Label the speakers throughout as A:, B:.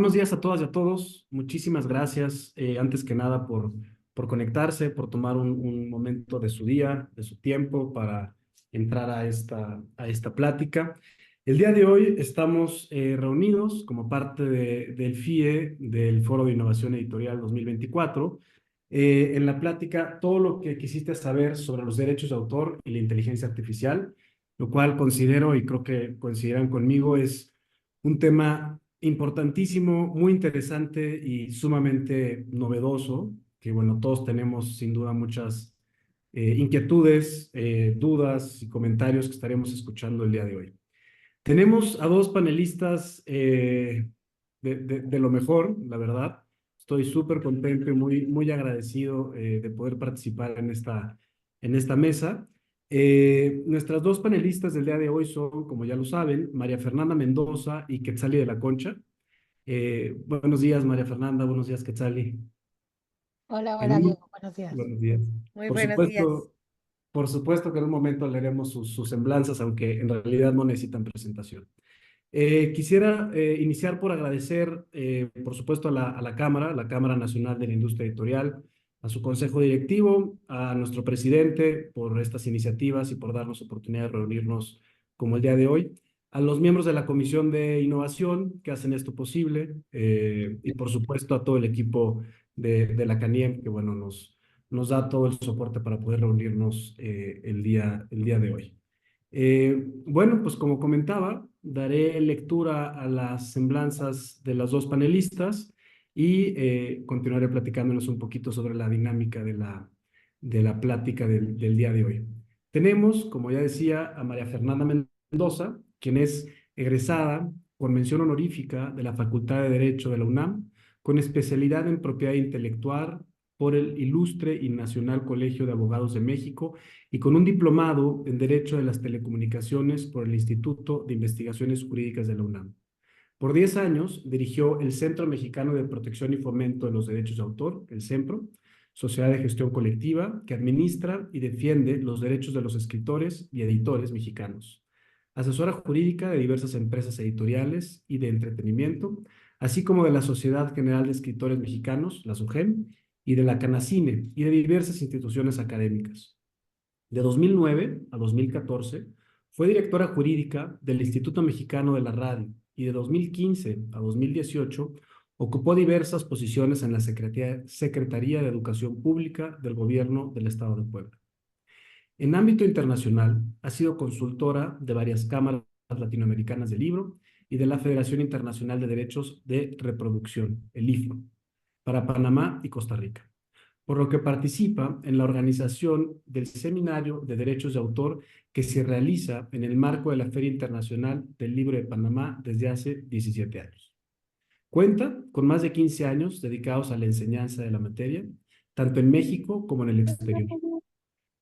A: buenos días a todas y a todos. Muchísimas gracias, antes que nada, por conectarse, por tomar un momento de su día, de su tiempo para entrar a esta plática. El día de hoy estamos reunidos como parte del FIE, del Foro de Innovación Editorial 2024, en la plática todo lo que quisiste saber sobre los derechos de autor y la inteligencia artificial, lo cual considero, y creo que coincidirán conmigo, es un tema importantísimo, muy interesante y sumamente novedoso, que bueno, todos tenemos sin duda muchas inquietudes, dudas y comentarios que estaremos escuchando el día de hoy. Tenemos a dos panelistas de lo mejor, la verdad. Estoy súper contento y muy agradecido de poder participar en esta mesa. Nuestras dos panelistas del día de hoy son, como ya lo saben, María Fernanda Mendoza y Quetzali de la Concha. Buenos días, María Fernanda. Buenos días, Quetzali.
B: Hola,
A: En
B: hola
A: un-
B: Diego, buenos días.
A: Buenos días.
B: Muy
A: Por
B: buenos días.
A: supuesto, por supuesto que en un momento leeremos sus semblanzas, aunque en realidad no necesitan presentación. Quisiera iniciar por agradecer, por supuesto, a la Cámara Nacional de la Industria Editorial, a su consejo directivo, a nuestro presidente por estas iniciativas y por darnos oportunidad de reunirnos como el día de hoy, a los miembros de la Comisión de Innovación que hacen esto posible, y por supuesto a todo el equipo de la CANIEM que, bueno, nos da todo el soporte para poder reunirnos el día de hoy. Bueno, pues como comentaba, daré lectura a las semblanzas de las dos panelistas y continuaré platicándonos un poquito sobre la dinámica de la plática del día de hoy. Tenemos, como ya decía, a María Fernanda Mendoza, quien es egresada con mención honorífica de la Facultad de Derecho de la UNAM, con especialidad en propiedad intelectual por el Ilustre y Nacional Colegio de Abogados de México y con un diplomado en Derecho de las Telecomunicaciones por el Instituto de Investigaciones Jurídicas de la UNAM. Por 10 años dirigió el Centro Mexicano de Protección y Fomento de los Derechos de Autor, el CEMPRO, sociedad de gestión colectiva que administra y defiende los derechos de los escritores y editores mexicanos. Asesora jurídica de diversas empresas editoriales y de entretenimiento, así como de la Sociedad General de Escritores Mexicanos, la SOGEM, y de la CANACINE y de diversas instituciones académicas. De 2009 a 2014 fue directora jurídica del Instituto Mexicano de la Radio y de 2015 a 2018 ocupó diversas posiciones en la Secretaría de Educación Pública del Gobierno del Estado de Puebla. En ámbito internacional, ha sido consultora de varias cámaras latinoamericanas del libro y de la Federación Internacional de Derechos de Reproducción, el IFRO, para Panamá y Costa Rica, por lo que participa en la organización del Seminario de Derechos de Autor que se realiza en el marco de la Feria Internacional del Libro de Panamá desde hace 17 años. Cuenta con más de 15 años dedicados a la enseñanza de la materia, tanto en México como en el exterior.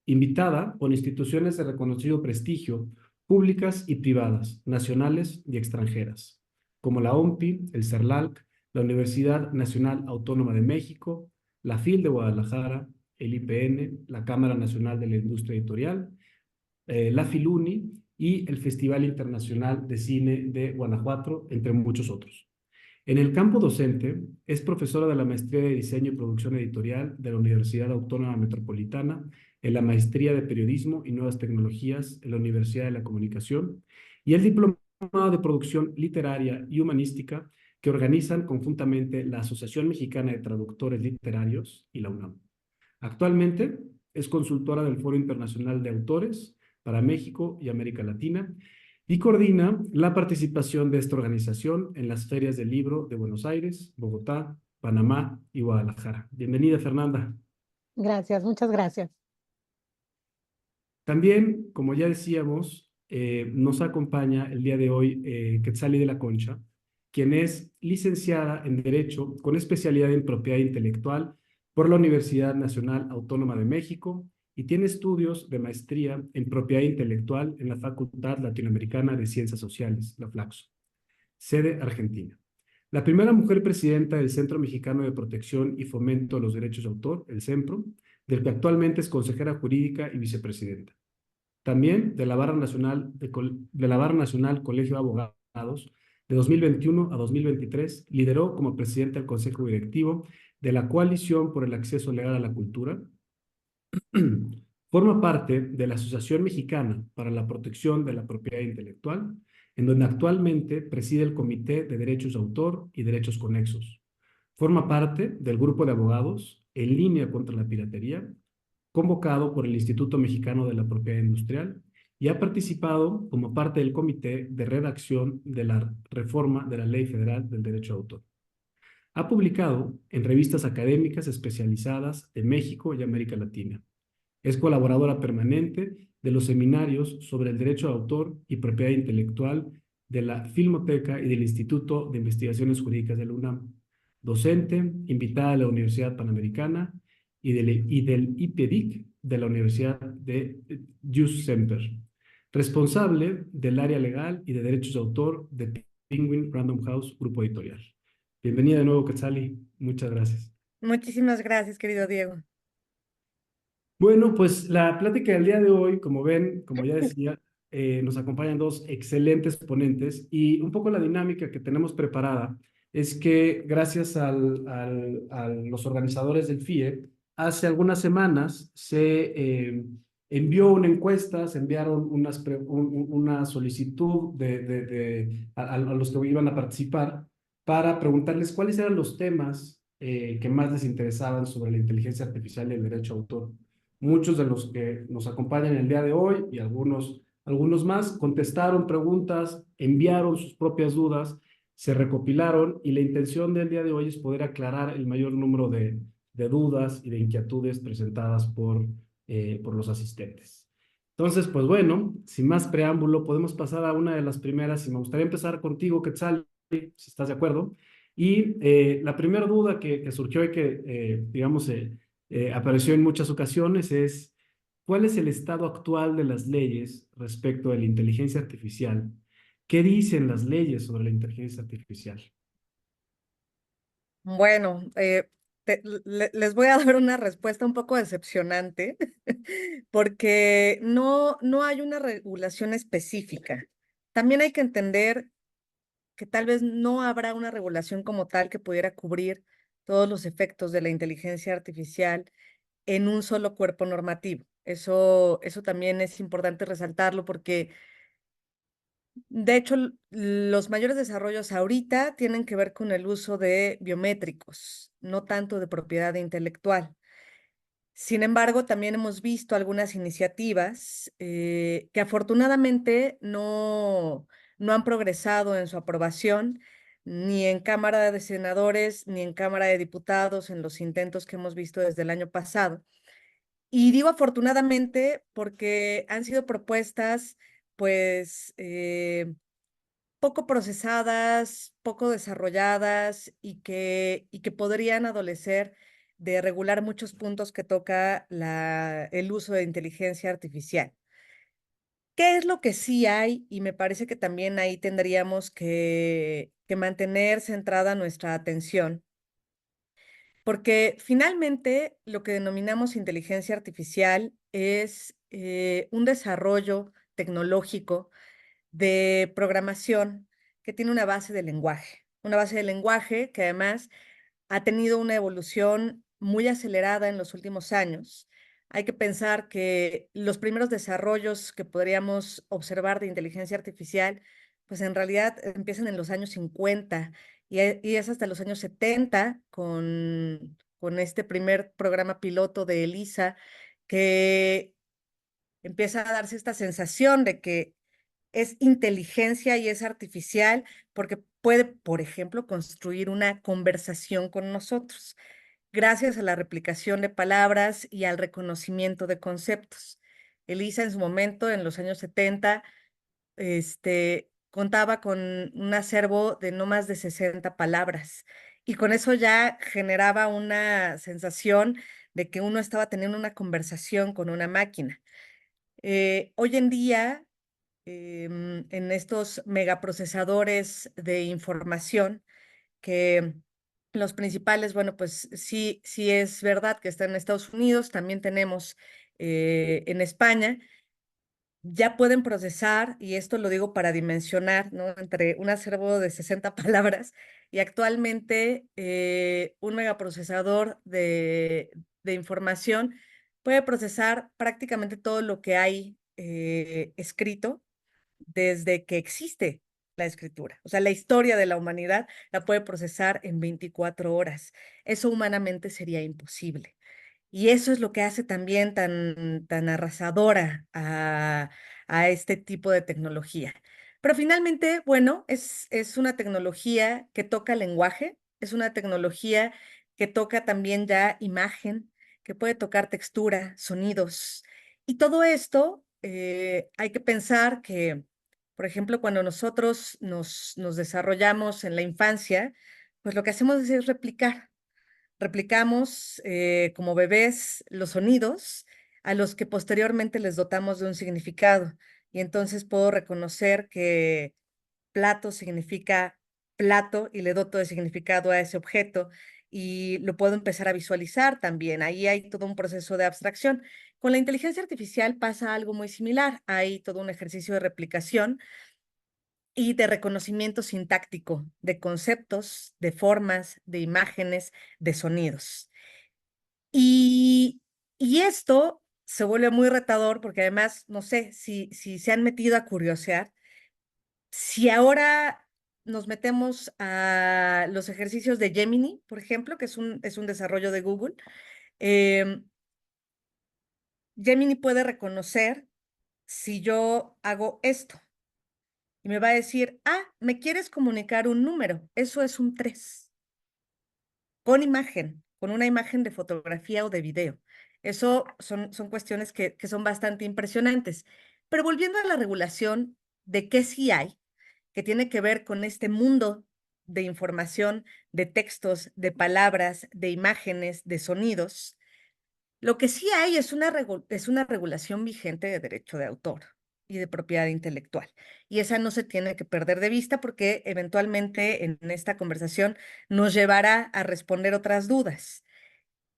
A: Invitada por instituciones de reconocido prestigio, públicas y privadas, nacionales y extranjeras, como la OMPI, el CERLALC, la Universidad Nacional Autónoma de México, la FIL de Guadalajara, el IPN, la Cámara Nacional de la Industria Editorial, la FILUNI y el Festival Internacional de Cine de Guanajuato, entre muchos otros. En el campo docente, es profesora de la Maestría de Diseño y Producción Editorial de la Universidad Autónoma Metropolitana, en la Maestría de Periodismo y Nuevas Tecnologías en la Universidad de la Comunicación y el Diplomado de Producción Literaria y Humanística que organizan conjuntamente la Asociación Mexicana de Traductores Literarios y la UNAM. Actualmente es consultora del Foro Internacional de Autores para México y América Latina y coordina la participación de esta organización en las ferias del libro de Buenos Aires, Bogotá, Panamá y Guadalajara. Bienvenida, Fernanda.
B: Gracias, muchas gracias.
A: También, como ya decíamos, nos acompaña el día de hoy Quetzali de la Concha, quien es licenciada en Derecho con especialidad en Propiedad Intelectual por la Universidad Nacional Autónoma de México y tiene estudios de maestría en Propiedad Intelectual en la Facultad Latinoamericana de Ciencias Sociales, la FLACSO, sede Argentina. La primera mujer presidenta del Centro Mexicano de Protección y Fomento de los Derechos de Autor, el CEMPRO, del que actualmente es consejera jurídica y vicepresidenta. También de la Barra Nacional Colegio de Abogados, De 2021 a 2023 lideró como presidente del Consejo Directivo de la Coalición por el Acceso Legal a la Cultura. Forma parte de la Asociación Mexicana para la Protección de la Propiedad Intelectual, en donde actualmente preside el Comité de Derechos de Autor y Derechos Conexos. Forma parte del grupo de abogados En Línea contra la Piratería, convocado por el Instituto Mexicano de la Propiedad Industrial, y ha participado como parte del comité de redacción de la reforma de la Ley Federal del Derecho de Autor. Ha publicado en revistas académicas especializadas de México y América Latina. Es colaboradora permanente de los seminarios sobre el derecho de autor y propiedad intelectual de la Filmoteca y del Instituto de Investigaciones Jurídicas de la UNAM. Docente, invitada de la Universidad Panamericana y del IPEDIC de la Universidad de Jus Semper. Responsable del área legal y de derechos de autor de Penguin Random House Grupo Editorial. Bienvenida de nuevo, Quetzali. Muchas gracias.
C: Muchísimas gracias, querido Diego.
A: Bueno, pues la plática del día de hoy, como ven, como ya decía, nos acompañan dos excelentes ponentes y un poco la dinámica que tenemos preparada es que gracias a los organizadores del FIE, hace algunas semanas se envió una encuesta, se enviaron una solicitud a los que iban a participar para preguntarles cuáles eran los temas que más les interesaban sobre la inteligencia artificial y el derecho a autor. Muchos de los que nos acompañan el día de hoy y algunos más contestaron preguntas, enviaron sus propias dudas, se recopilaron y la intención del día de hoy es poder aclarar el mayor número de dudas y de inquietudes presentadas por los asistentes. Entonces, pues bueno, sin más preámbulo, podemos pasar a una de las primeras y me gustaría empezar contigo, Quetzal, si estás de acuerdo. Y la primera duda que surgió y que, digamos, apareció en muchas ocasiones es, ¿cuál es el estado actual de las leyes respecto de la inteligencia artificial? ¿Qué dicen las leyes sobre la inteligencia artificial?
C: Bueno, les voy a dar una respuesta un poco decepcionante porque no hay una regulación específica. También hay que entender que tal vez no habrá una regulación como tal que pudiera cubrir todos los efectos de la inteligencia artificial en un solo cuerpo normativo. Eso también es importante resaltarlo porque de hecho, los mayores desarrollos ahorita tienen que ver con el uso de biométricos, no tanto de propiedad intelectual. Sin embargo, también hemos visto algunas iniciativas que afortunadamente no han progresado en su aprobación, ni en Cámara de Senadores, ni en Cámara de Diputados, en los intentos que hemos visto desde el año pasado. Y digo afortunadamente porque han sido propuestas, pues, poco procesadas, poco desarrolladas y que podrían adolecer de regular muchos puntos que toca el uso de inteligencia artificial. ¿Qué es lo que sí hay? Y me parece que también ahí tendríamos que mantener centrada nuestra atención, porque finalmente lo que denominamos inteligencia artificial es un desarrollo tecnológico de programación que tiene una base de lenguaje que además ha tenido una evolución muy acelerada en los últimos años. Hay que pensar que los primeros desarrollos que podríamos observar de inteligencia artificial, pues en realidad empiezan en los años 50 y es hasta los años 70 con este primer programa piloto de ELIZA que empieza a darse esta sensación de que es inteligencia y es artificial porque puede, por ejemplo, construir una conversación con nosotros gracias a la replicación de palabras y al reconocimiento de conceptos. Elisa en su momento, en los años 70, contaba con un acervo de no más de 60 palabras y con eso ya generaba una sensación de que uno estaba teniendo una conversación con una máquina. Hoy en día, en estos megaprocesadores de información, que los principales, bueno, pues sí es verdad que están en Estados Unidos, también tenemos en España, ya pueden procesar, y esto lo digo para dimensionar, ¿no? Entre un acervo de 60 palabras y actualmente un megaprocesador de información puede procesar prácticamente todo lo que hay escrito desde que existe la escritura. O sea, la historia de la humanidad la puede procesar en 24 horas. Eso humanamente sería imposible. Y eso es lo que hace también tan arrasadora a este tipo de tecnología. Pero finalmente, bueno, es una tecnología que toca lenguaje, es una tecnología que toca también ya imagen, que puede tocar textura, sonidos. Y todo esto hay que pensar que, por ejemplo, cuando nosotros nos desarrollamos en la infancia, pues lo que hacemos es replicar. Replicamos como bebés los sonidos a los que posteriormente les dotamos de un significado. Y entonces puedo reconocer que plato significa plato y le doto de significado a ese objeto y lo puedo empezar a visualizar también. Ahí hay todo un proceso de abstracción. Con la inteligencia artificial pasa algo muy similar. Hay todo un ejercicio de replicación y de reconocimiento sintáctico de conceptos, de formas, de imágenes, de sonidos. Y, y esto se vuelve muy retador porque además, no sé, si se han metido a curiosear, si ahora nos metemos a los ejercicios de Gemini, por ejemplo, que es un desarrollo de Google, em, Gemini puede reconocer si yo hago esto y me va a decir, ah, me quieres comunicar un número, eso es un 3 con imagen, con una imagen de fotografía o de video. Eso son cuestiones que son bastante impresionantes. Pero volviendo a la regulación de qué sí hay, que tiene que ver con este mundo de información, de textos, de palabras, de imágenes, de sonidos, lo que sí hay es una regulación vigente de derecho de autor y de propiedad intelectual. Y esa no se tiene que perder de vista porque eventualmente en esta conversación nos llevará a responder otras dudas.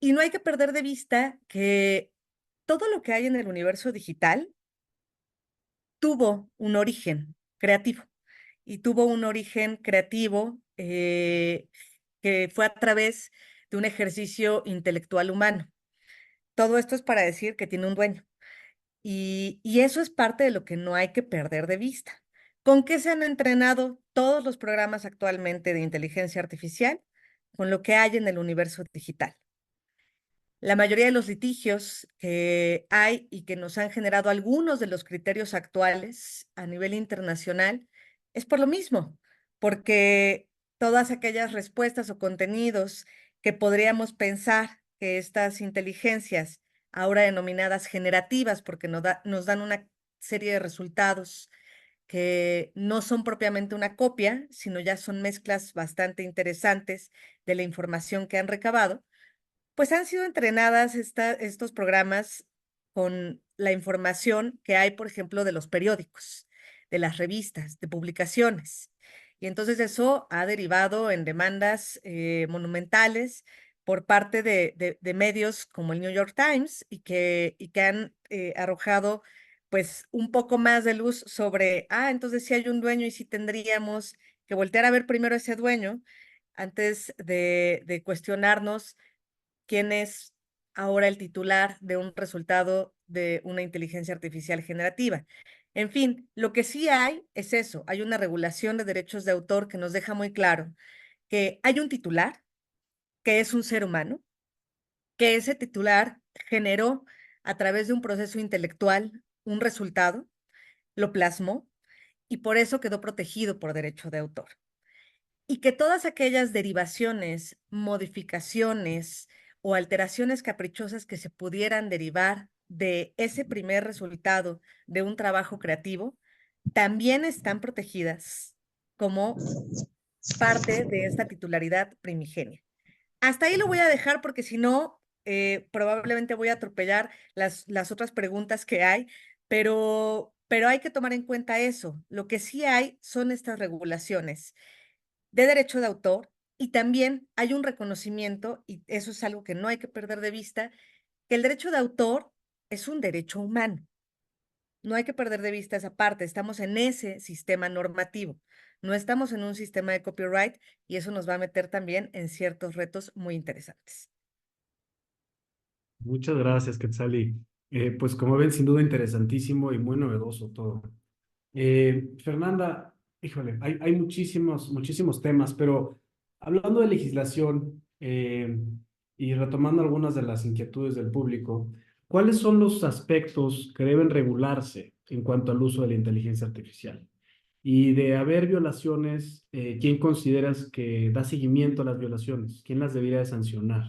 C: Y no hay que perder de vista que todo lo que hay en el universo digital tuvo un origen creativo y tuvo un origen creativo que fue a través de un ejercicio intelectual humano. Todo esto es para decir que tiene un dueño. Y eso es parte de lo que no hay que perder de vista. ¿Con qué se han entrenado todos los programas actualmente de inteligencia artificial? Con lo que hay en el universo digital. La mayoría de los litigios que hay y que nos han generado algunos de los criterios actuales a nivel internacional es por lo mismo, porque todas aquellas respuestas o contenidos que podríamos pensar que estas inteligencias, ahora denominadas generativas, porque nos dan una serie de resultados que no son propiamente una copia, sino ya son mezclas bastante interesantes de la información que han recabado, pues han sido entrenadas estos programas con la información que hay, por ejemplo, de los periódicos, de las revistas, de publicaciones. Y entonces eso ha derivado en demandas monumentales por parte de medios como el New York Times y que han arrojado pues un poco más de luz sobre, entonces si hay un dueño y si tendríamos que voltear a ver primero ese dueño antes de cuestionarnos quién es ahora el titular de un resultado de una inteligencia artificial generativa. En fin, lo que sí hay es eso, hay una regulación de derechos de autor que nos deja muy claro que hay un titular, que es un ser humano, que ese titular generó a través de un proceso intelectual un resultado, lo plasmó y por eso quedó protegido por derecho de autor. Y que todas aquellas derivaciones, modificaciones o alteraciones caprichosas que se pudieran derivar de ese primer resultado de un trabajo creativo también están protegidas como parte de esta titularidad primigenia. Hasta ahí lo voy a dejar porque si no, probablemente voy a atropellar las otras preguntas que hay, pero hay que tomar en cuenta eso. Lo que sí hay son estas regulaciones de derecho de autor y también hay un reconocimiento, y eso es algo que no hay que perder de vista, que el derecho de autor es un derecho humano no hay que perder de vista esa parte. Estamos en ese sistema normativo. No estamos en un sistema de copyright y eso nos va a meter también en ciertos retos muy interesantes.
A: Muchas gracias, Quetzali. Pues como ven, sin duda interesantísimo y muy novedoso todo. Fernanda, híjole, hay muchísimos temas, pero hablando de legislación y retomando algunas de las inquietudes del público, ¿cuáles son los aspectos que deben regularse en cuanto al uso de la inteligencia artificial? Y de haber violaciones, ¿quién consideras que da seguimiento a las violaciones? ¿Quién las debería de sancionar?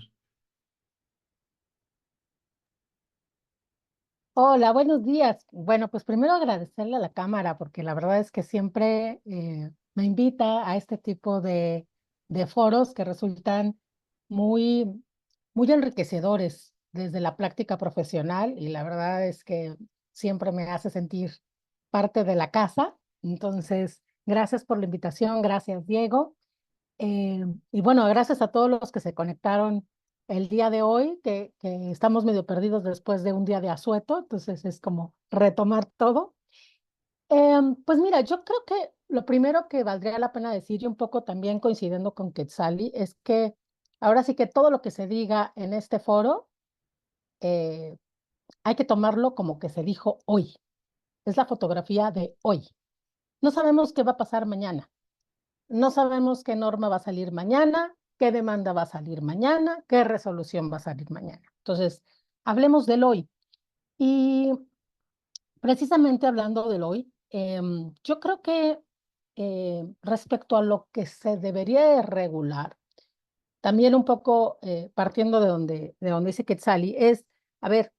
B: Hola, buenos días. Bueno, pues primero agradecerle a la Cámara porque la verdad es que siempre me invita a este tipo de foros que resultan muy, muy enriquecedores desde la práctica profesional y la verdad es que siempre me hace sentir parte de la casa. Entonces, gracias por la invitación, gracias Diego. Y bueno, gracias a todos los que se conectaron el día de hoy, que estamos medio perdidos después de un día de asueto, entonces es como retomar todo. Pues mira, yo creo que lo primero que valdría la pena decir, y un poco también coincidiendo con Quetzali, es que ahora sí que todo lo que se diga en este foro eh, hay que tomarlo como que se dijo hoy. Es la fotografía de hoy. No sabemos qué va a pasar mañana. No sabemos qué norma va a salir mañana, qué demanda va a salir mañana, qué resolución va a salir mañana. Entonces, hablemos del hoy. Y precisamente hablando del hoy, yo creo que respecto a lo que se debería de regular, también un poco partiendo de donde dice Quetzali, es, a ver,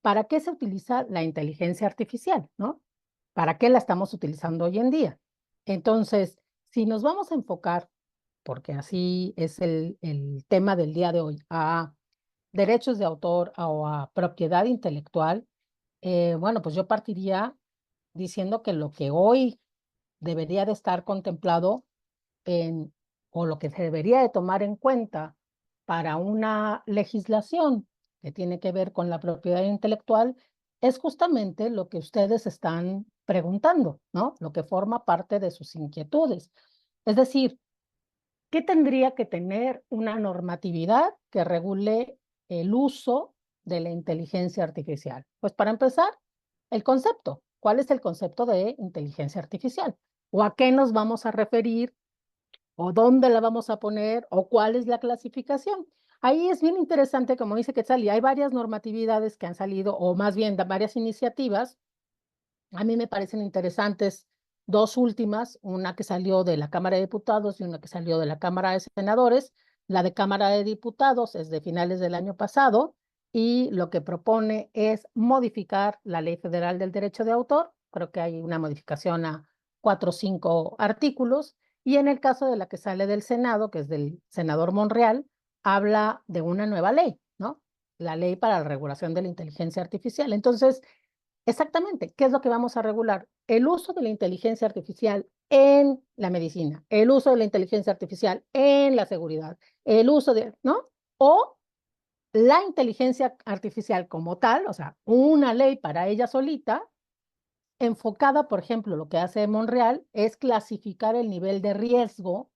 B: ¿para qué se utiliza la inteligencia artificial, no? ¿Para qué la estamos utilizando hoy en día? Entonces, si nos vamos a enfocar, porque así es el tema del día de hoy, a derechos de autor o a propiedad intelectual, bueno, pues yo partiría diciendo que lo que hoy debería de estar contemplado en, o lo que se debería de tomar en cuenta para una legislación que tiene que ver con la propiedad intelectual es justamente lo que ustedes están preguntando, ¿no? Lo que forma parte de sus inquietudes. Es decir, ¿qué tendría que tener una normatividad que regule el uso de la inteligencia artificial? Pues para empezar, el concepto. ¿Cuál es el concepto de inteligencia artificial? ¿O a qué nos vamos a referir o dónde la vamos a poner o cuál es la clasificación? Ahí es bien interesante, como dice Quetzalí, hay varias normatividades que han salido, o más bien varias iniciativas. A mí me parecen interesantes dos últimas, una que salió de la Cámara de Diputados y una que salió de la Cámara de Senadores. La de Cámara de Diputados es de finales del año pasado y lo que propone es modificar la Ley Federal del Derecho de Autor. Creo que hay una modificación a 4 o 5 artículos. Y en el caso de la que sale del Senado, que es del senador Monreal, habla de una nueva ley, ¿no? La ley para la regulación de la inteligencia artificial. Entonces, exactamente, ¿qué es lo que vamos a regular? El uso de la inteligencia artificial en la medicina, el uso de la inteligencia artificial en la seguridad, el uso de, ¿no? O la inteligencia artificial como tal, o sea, una ley para ella solita, enfocada, por ejemplo, lo que hace Monreal es clasificar el nivel de riesgo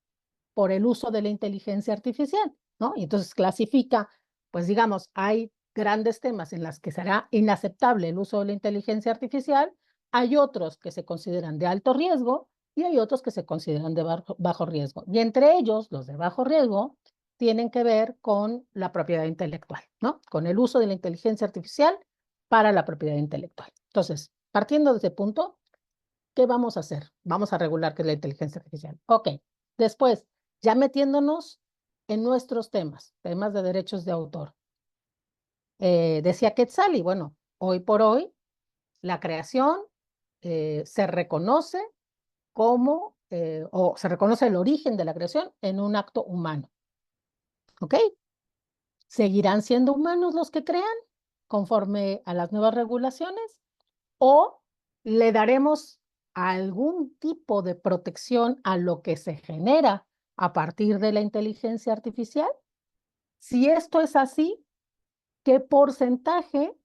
B: por el uso de la inteligencia artificial, ¿no? Y entonces clasifica, pues digamos, hay grandes temas en los que será inaceptable el uso de la inteligencia artificial, hay otros que se consideran de alto riesgo y hay otros que se consideran de bajo riesgo. Y entre ellos, los de bajo riesgo, tienen que ver con la propiedad intelectual, ¿no? Con el uso de la inteligencia artificial para la propiedad intelectual. Entonces, partiendo de ese punto, ¿qué vamos a hacer? Vamos a regular qué es la inteligencia artificial. Ok, después, ya metiéndonos en nuestros temas de derechos de autor. Decía Quetzalí, bueno, hoy por hoy la creación se reconoce como, o se reconoce el origen de la creación en un acto humano. ¿Ok? ¿Seguirán siendo humanos los que crean conforme a las nuevas regulaciones? ¿O le daremos algún tipo de protección a lo que se genera a partir de la inteligencia artificial? Si esto es así, ¿qué porcentaje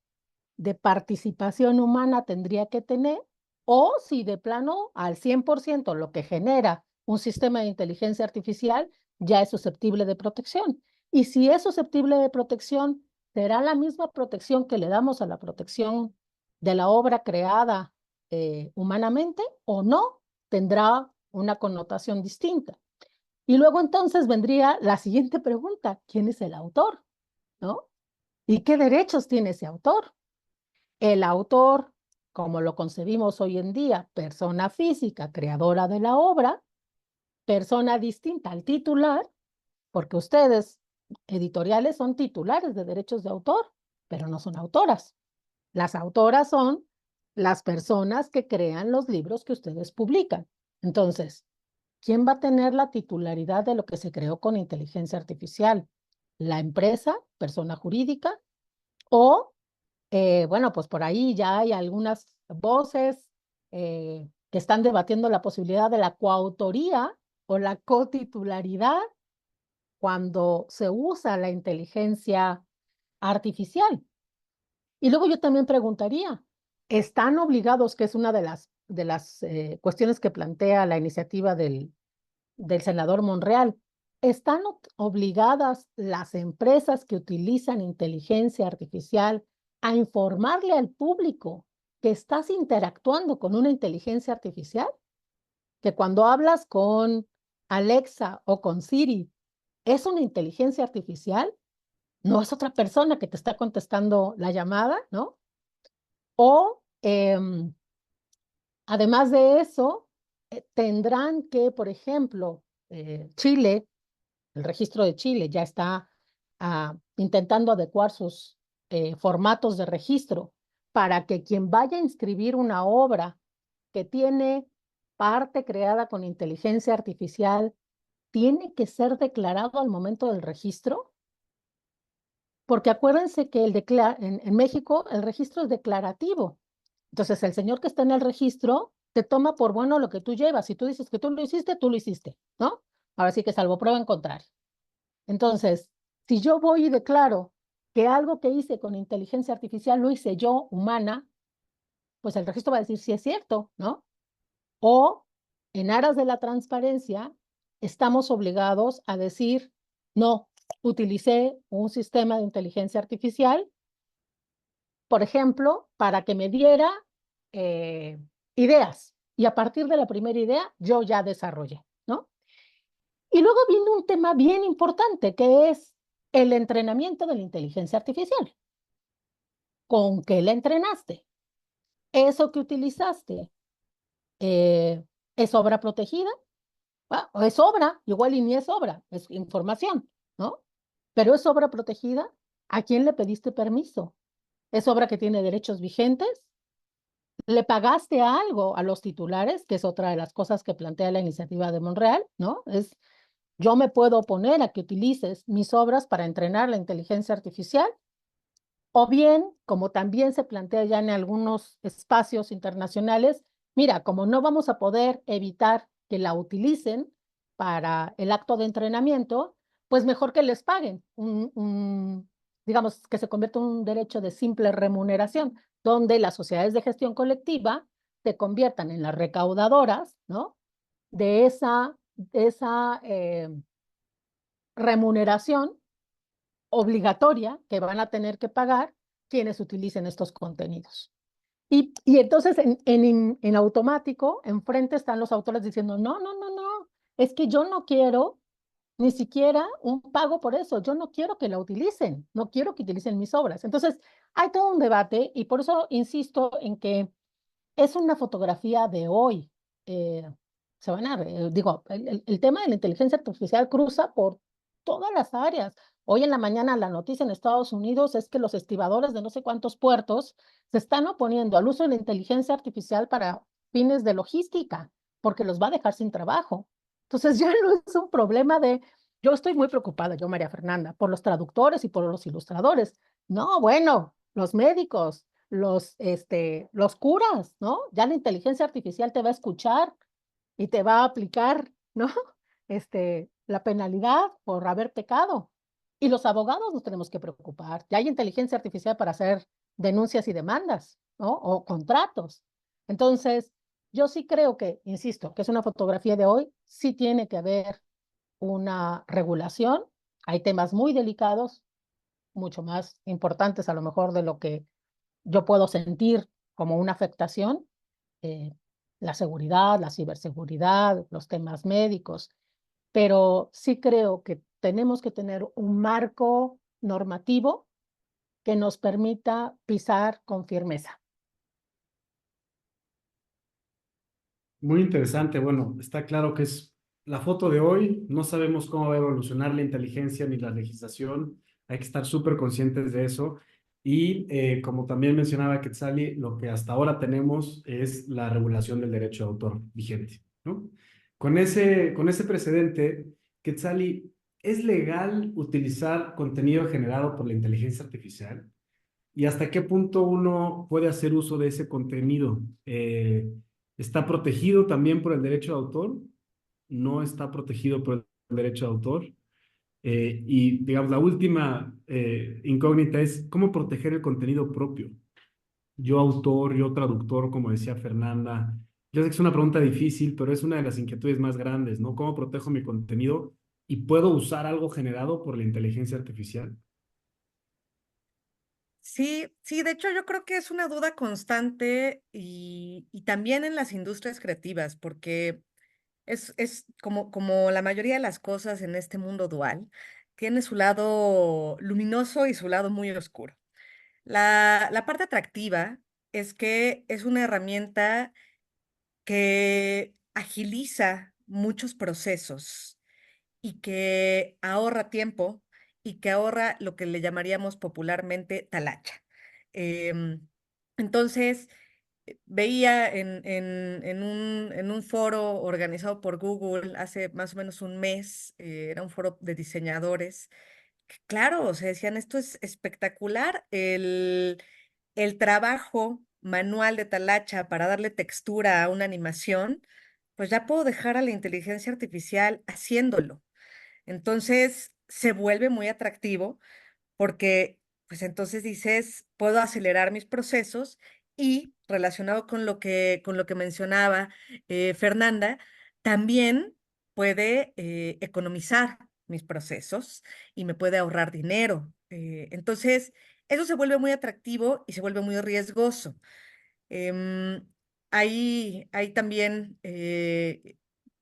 B: de participación humana tendría que tener, o si de plano al 100% lo que genera un sistema de inteligencia artificial ya es susceptible de protección. Y si es susceptible de protección, ¿será la misma protección que le damos a la protección de la obra creada humanamente o no? Tendrá una connotación distinta. Y luego entonces vendría la siguiente pregunta: ¿quién es el autor? ¿No? ¿Y qué derechos tiene ese autor? El autor, como lo concebimos hoy en día, persona física, creadora de la obra, persona distinta al titular, porque ustedes, editoriales, son titulares de derechos de autor, pero no son autoras. Las autoras son las personas que crean los libros que ustedes publican. Entonces, ¿quién va a tener la titularidad de lo que se creó con inteligencia artificial? ¿La empresa, persona jurídica? O, bueno, pues por ahí ya hay algunas voces que están debatiendo la posibilidad de la coautoría o la cotitularidad cuando se usa la inteligencia artificial. Y luego yo también preguntaría, ¿están obligados, que es una de las cuestiones que plantea la iniciativa del senador Monreal, ¿están obligadas las empresas que utilizan inteligencia artificial a informarle al público que estás interactuando con una inteligencia artificial? Que cuando hablas con Alexa o con Siri, ¿es una inteligencia artificial? No es otra persona que te está contestando la llamada, ¿no? O, además de eso, tendrán que, por ejemplo, Chile, el registro de Chile ya está intentando adecuar sus formatos de registro para que quien vaya a inscribir una obra que tiene parte creada con inteligencia artificial tiene que ser declarado al momento del registro. Porque acuérdense que en México el registro es declarativo. Entonces, el señor que está en el registro te toma por bueno lo que tú llevas. Si tú dices que tú lo hiciste, ¿no? Ahora sí que salvo prueba en contrario. Entonces, si yo voy y declaro que algo que hice con inteligencia artificial lo hice yo, humana, pues el registro va a decir si es cierto, ¿no? O, en aras de la transparencia, estamos obligados a decir, no, utilicé un sistema de inteligencia artificial, por ejemplo, para que me diera ideas. Y a partir de la primera idea, yo ya desarrollé, ¿no? Y luego viene un tema bien importante, que es el entrenamiento de la inteligencia artificial. ¿Con qué la entrenaste? ¿Eso que utilizaste es obra protegida? O es obra, igual y ni es obra, es información, ¿no? Pero es obra protegida. ¿A quién le pediste permiso? ¿Es obra que tiene derechos vigentes? ¿Le pagaste algo a los titulares? Que es otra de las cosas que plantea la iniciativa de Monreal, ¿no? Yo me puedo oponer a que utilices mis obras para entrenar la inteligencia artificial, o bien, como también se plantea ya en algunos espacios internacionales, mira, como no vamos a poder evitar que la utilicen para el acto de entrenamiento, pues mejor que les paguen digamos, que se convierta en un derecho de simple remuneración, donde las sociedades de gestión colectiva se conviertan en las recaudadoras, ¿no? De esa remuneración obligatoria que van a tener que pagar quienes utilicen estos contenidos. Y entonces en automático, enfrente están los autores diciendo, no, no, no, no, es que yo no quiero ni siquiera un pago por eso, yo no quiero que la utilicen, no quiero que utilicen mis obras. Entonces, hay todo un debate y por eso insisto en que es una fotografía de hoy. Eh, digo, el tema de la inteligencia artificial cruza por todas las áreas. Hoy en la mañana la noticia en Estados Unidos es que los estibadores de no sé cuántos puertos se están oponiendo al uso de la inteligencia artificial para fines de logística, porque los va a dejar sin trabajo. Entonces ya no es un problema yo estoy muy preocupada, yo María Fernanda, por los traductores y por los ilustradores. No, bueno, los médicos, los curas, ¿no? Ya la inteligencia artificial te va a escuchar y te va a aplicar, ¿no? La penalidad por haber pecado. Y los abogados nos tenemos que preocupar. Ya hay inteligencia artificial para hacer denuncias y demandas, ¿no? O contratos. Entonces, yo sí creo que, insisto, que es una fotografía de hoy, sí tiene que haber una regulación. Hay temas muy delicados, mucho más importantes a lo mejor de lo que yo puedo sentir como una afectación, eh, la seguridad, la ciberseguridad, los temas médicos, pero sí creo que tenemos que tener un marco normativo que nos permita pisar con firmeza.
A: Muy interesante. Bueno, está claro que es la foto de hoy. No sabemos cómo va a evolucionar la inteligencia ni la legislación. Hay que estar súper conscientes de eso. Y como también mencionaba Quetzali, lo que hasta ahora tenemos es la regulación del derecho de autor vigente, ¿no? Con ese precedente, Quetzali, ¿es legal utilizar contenido generado por la inteligencia artificial? ¿Y hasta qué punto uno puede hacer uso de ese contenido? ¿Está protegido también por el derecho de autor? ¿No está protegido por el derecho de autor? Y digamos, la última incógnita es cómo proteger el contenido propio. Yo autor, yo traductor, como decía Fernanda. Yo sé que es una pregunta difícil, pero es una de las inquietudes más grandes, ¿no? ¿Cómo protejo mi contenido y puedo usar algo generado por la inteligencia artificial?
C: Sí, sí, de hecho yo creo que es una duda constante y también en las industrias creativas, porque es como la mayoría de las cosas en este mundo dual, tiene su lado luminoso y su lado muy oscuro. La parte atractiva es que es una herramienta que agiliza muchos procesos y que ahorra tiempo y que ahorra lo que le llamaríamos popularmente talacha. Em, entonces, veía en un foro organizado por Google hace más o menos un mes, era un foro de diseñadores, que claro, o sea, decían, esto es espectacular, el trabajo manual de talacha para darle textura a una animación, pues ya puedo dejar a la inteligencia artificial haciéndolo. Entonces se vuelve muy atractivo porque, pues entonces dices, puedo acelerar mis procesos y relacionado con lo que mencionaba Fernanda, también puede economizar mis procesos y me puede ahorrar dinero. Entonces, eso se vuelve muy atractivo y se vuelve muy riesgoso. Em, ahí también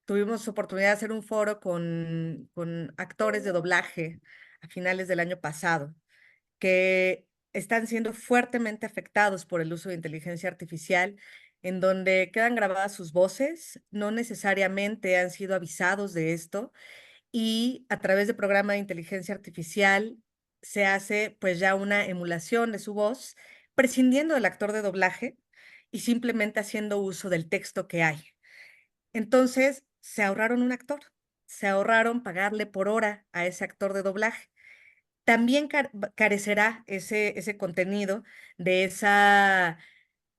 C: tuvimos oportunidad de hacer un foro con actores de doblaje a finales del año pasado, que están siendo fuertemente afectados por el uso de inteligencia artificial, en donde quedan grabadas sus voces, no necesariamente han sido avisados de esto, y a través de programa de inteligencia artificial se hace pues ya una emulación de su voz, prescindiendo del actor de doblaje y simplemente haciendo uso del texto que hay. Entonces, se ahorraron un actor, se ahorraron pagarle por hora a ese actor de doblaje. También carecerá ese contenido de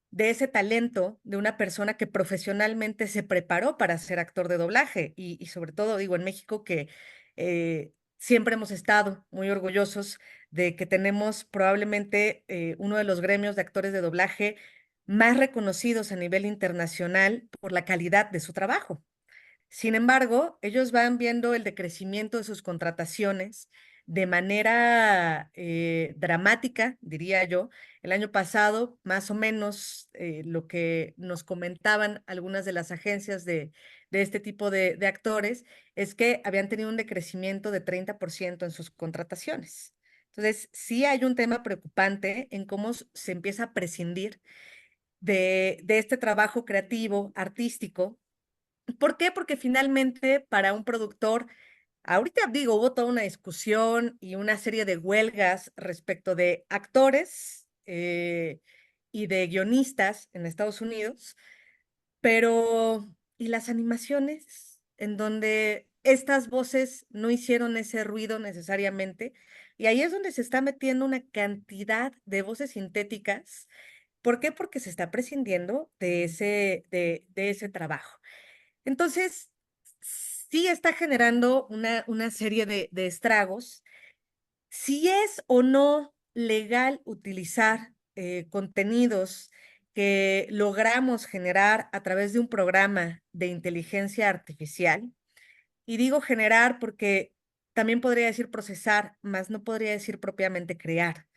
C: de ese talento de una persona que profesionalmente se preparó para ser actor de doblaje y sobre todo digo en México que siempre hemos estado muy orgullosos de que tenemos probablemente uno de los gremios de actores de doblaje más reconocidos a nivel internacional por la calidad de su trabajo. Sin embargo, ellos van viendo el decrecimiento de sus contrataciones de manera dramática, diría yo. El año pasado, más o menos, lo que nos comentaban algunas de las agencias de este tipo de actores es que habían tenido un decrecimiento de 30% en sus contrataciones. Entonces, sí hay un tema preocupante en cómo se empieza a prescindir de este trabajo creativo, artístico. ¿Por qué? Porque finalmente para un productor, ahorita digo, hubo toda una discusión y una serie de huelgas respecto de actores y de guionistas en Estados Unidos, pero ¿y las animaciones en donde estas voces no hicieron ese ruido necesariamente? Y ahí es donde se está metiendo una cantidad de voces sintéticas. ¿Por qué? Porque se está prescindiendo de ese trabajo. Entonces, sí está generando una serie de estragos. Si es o no legal utilizar contenidos que logramos generar a través de un programa de inteligencia artificial. Y digo generar porque también podría decir procesar, más no podría decir propiamente crear.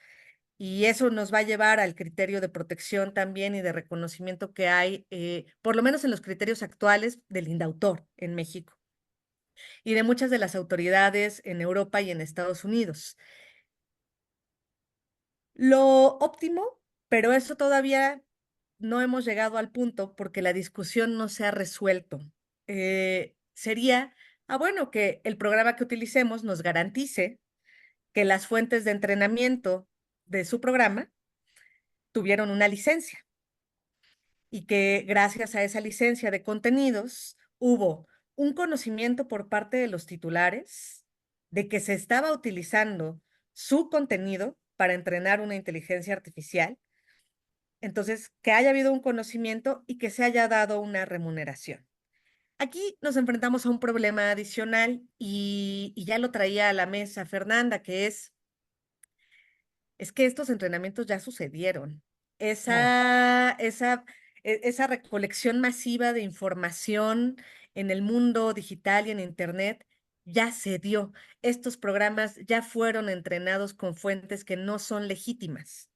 C: Y eso nos va a llevar al criterio de protección también y de reconocimiento que hay, por lo menos en los criterios actuales del INDAUTOR en México y de muchas de las autoridades en Europa y en Estados Unidos. Lo óptimo, pero eso todavía no hemos llegado al punto porque la discusión no se ha resuelto. Sería, bueno, que el programa que utilicemos nos garantice que las fuentes de entrenamiento de su programa tuvieron una licencia y que gracias a esa licencia de contenidos hubo un conocimiento por parte de los titulares de que se estaba utilizando su contenido para entrenar una inteligencia artificial. Entonces, que haya habido un conocimiento y que se haya dado una remuneración. Aquí nos enfrentamos a un problema adicional y ya lo traía a la mesa Fernanda, que es que estos entrenamientos ya sucedieron.
B: Claro.
C: Esa recolección masiva de información en el mundo digital y en Internet ya se dio. Estos programas ya fueron entrenados con fuentes que no son legítimas.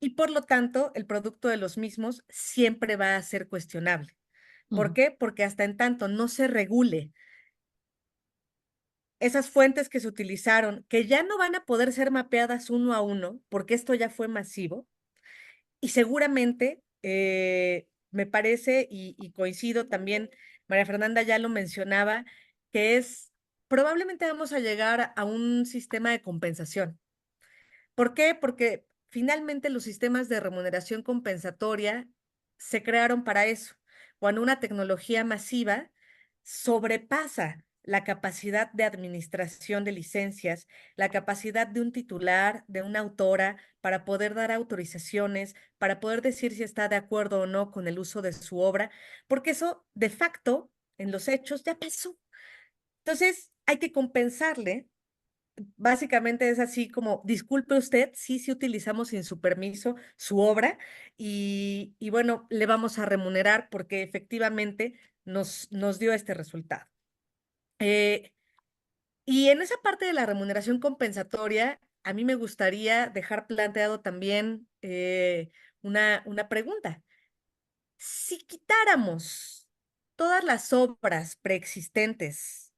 C: Y por lo tanto, el producto de los mismos siempre va a ser cuestionable. ¿Por
B: Ujú.
C: qué? Porque hasta en tanto no se regule esas fuentes que se utilizaron, que ya no van a poder ser mapeadas uno a uno, porque esto ya fue masivo, y seguramente, me parece, y coincido también, María Fernanda ya lo mencionaba, que probablemente vamos a llegar a un sistema de compensación. ¿Por qué? Porque finalmente los sistemas de remuneración compensatoria se crearon para eso. Cuando una tecnología masiva sobrepasa la capacidad de administración de licencias, la capacidad de un titular, de una autora, para poder dar autorizaciones, para poder decir si está de acuerdo o no con el uso de su obra, porque eso de facto, en los hechos, ya pasó. Entonces, hay que compensarle. Básicamente es así como, disculpe usted, sí, sí utilizamos sin su permiso su obra y bueno, le vamos a remunerar porque efectivamente nos dio este resultado. Eh, y en esa parte de la remuneración compensatoria, a mí me gustaría dejar planteado también una pregunta. Si quitáramos todas las obras preexistentes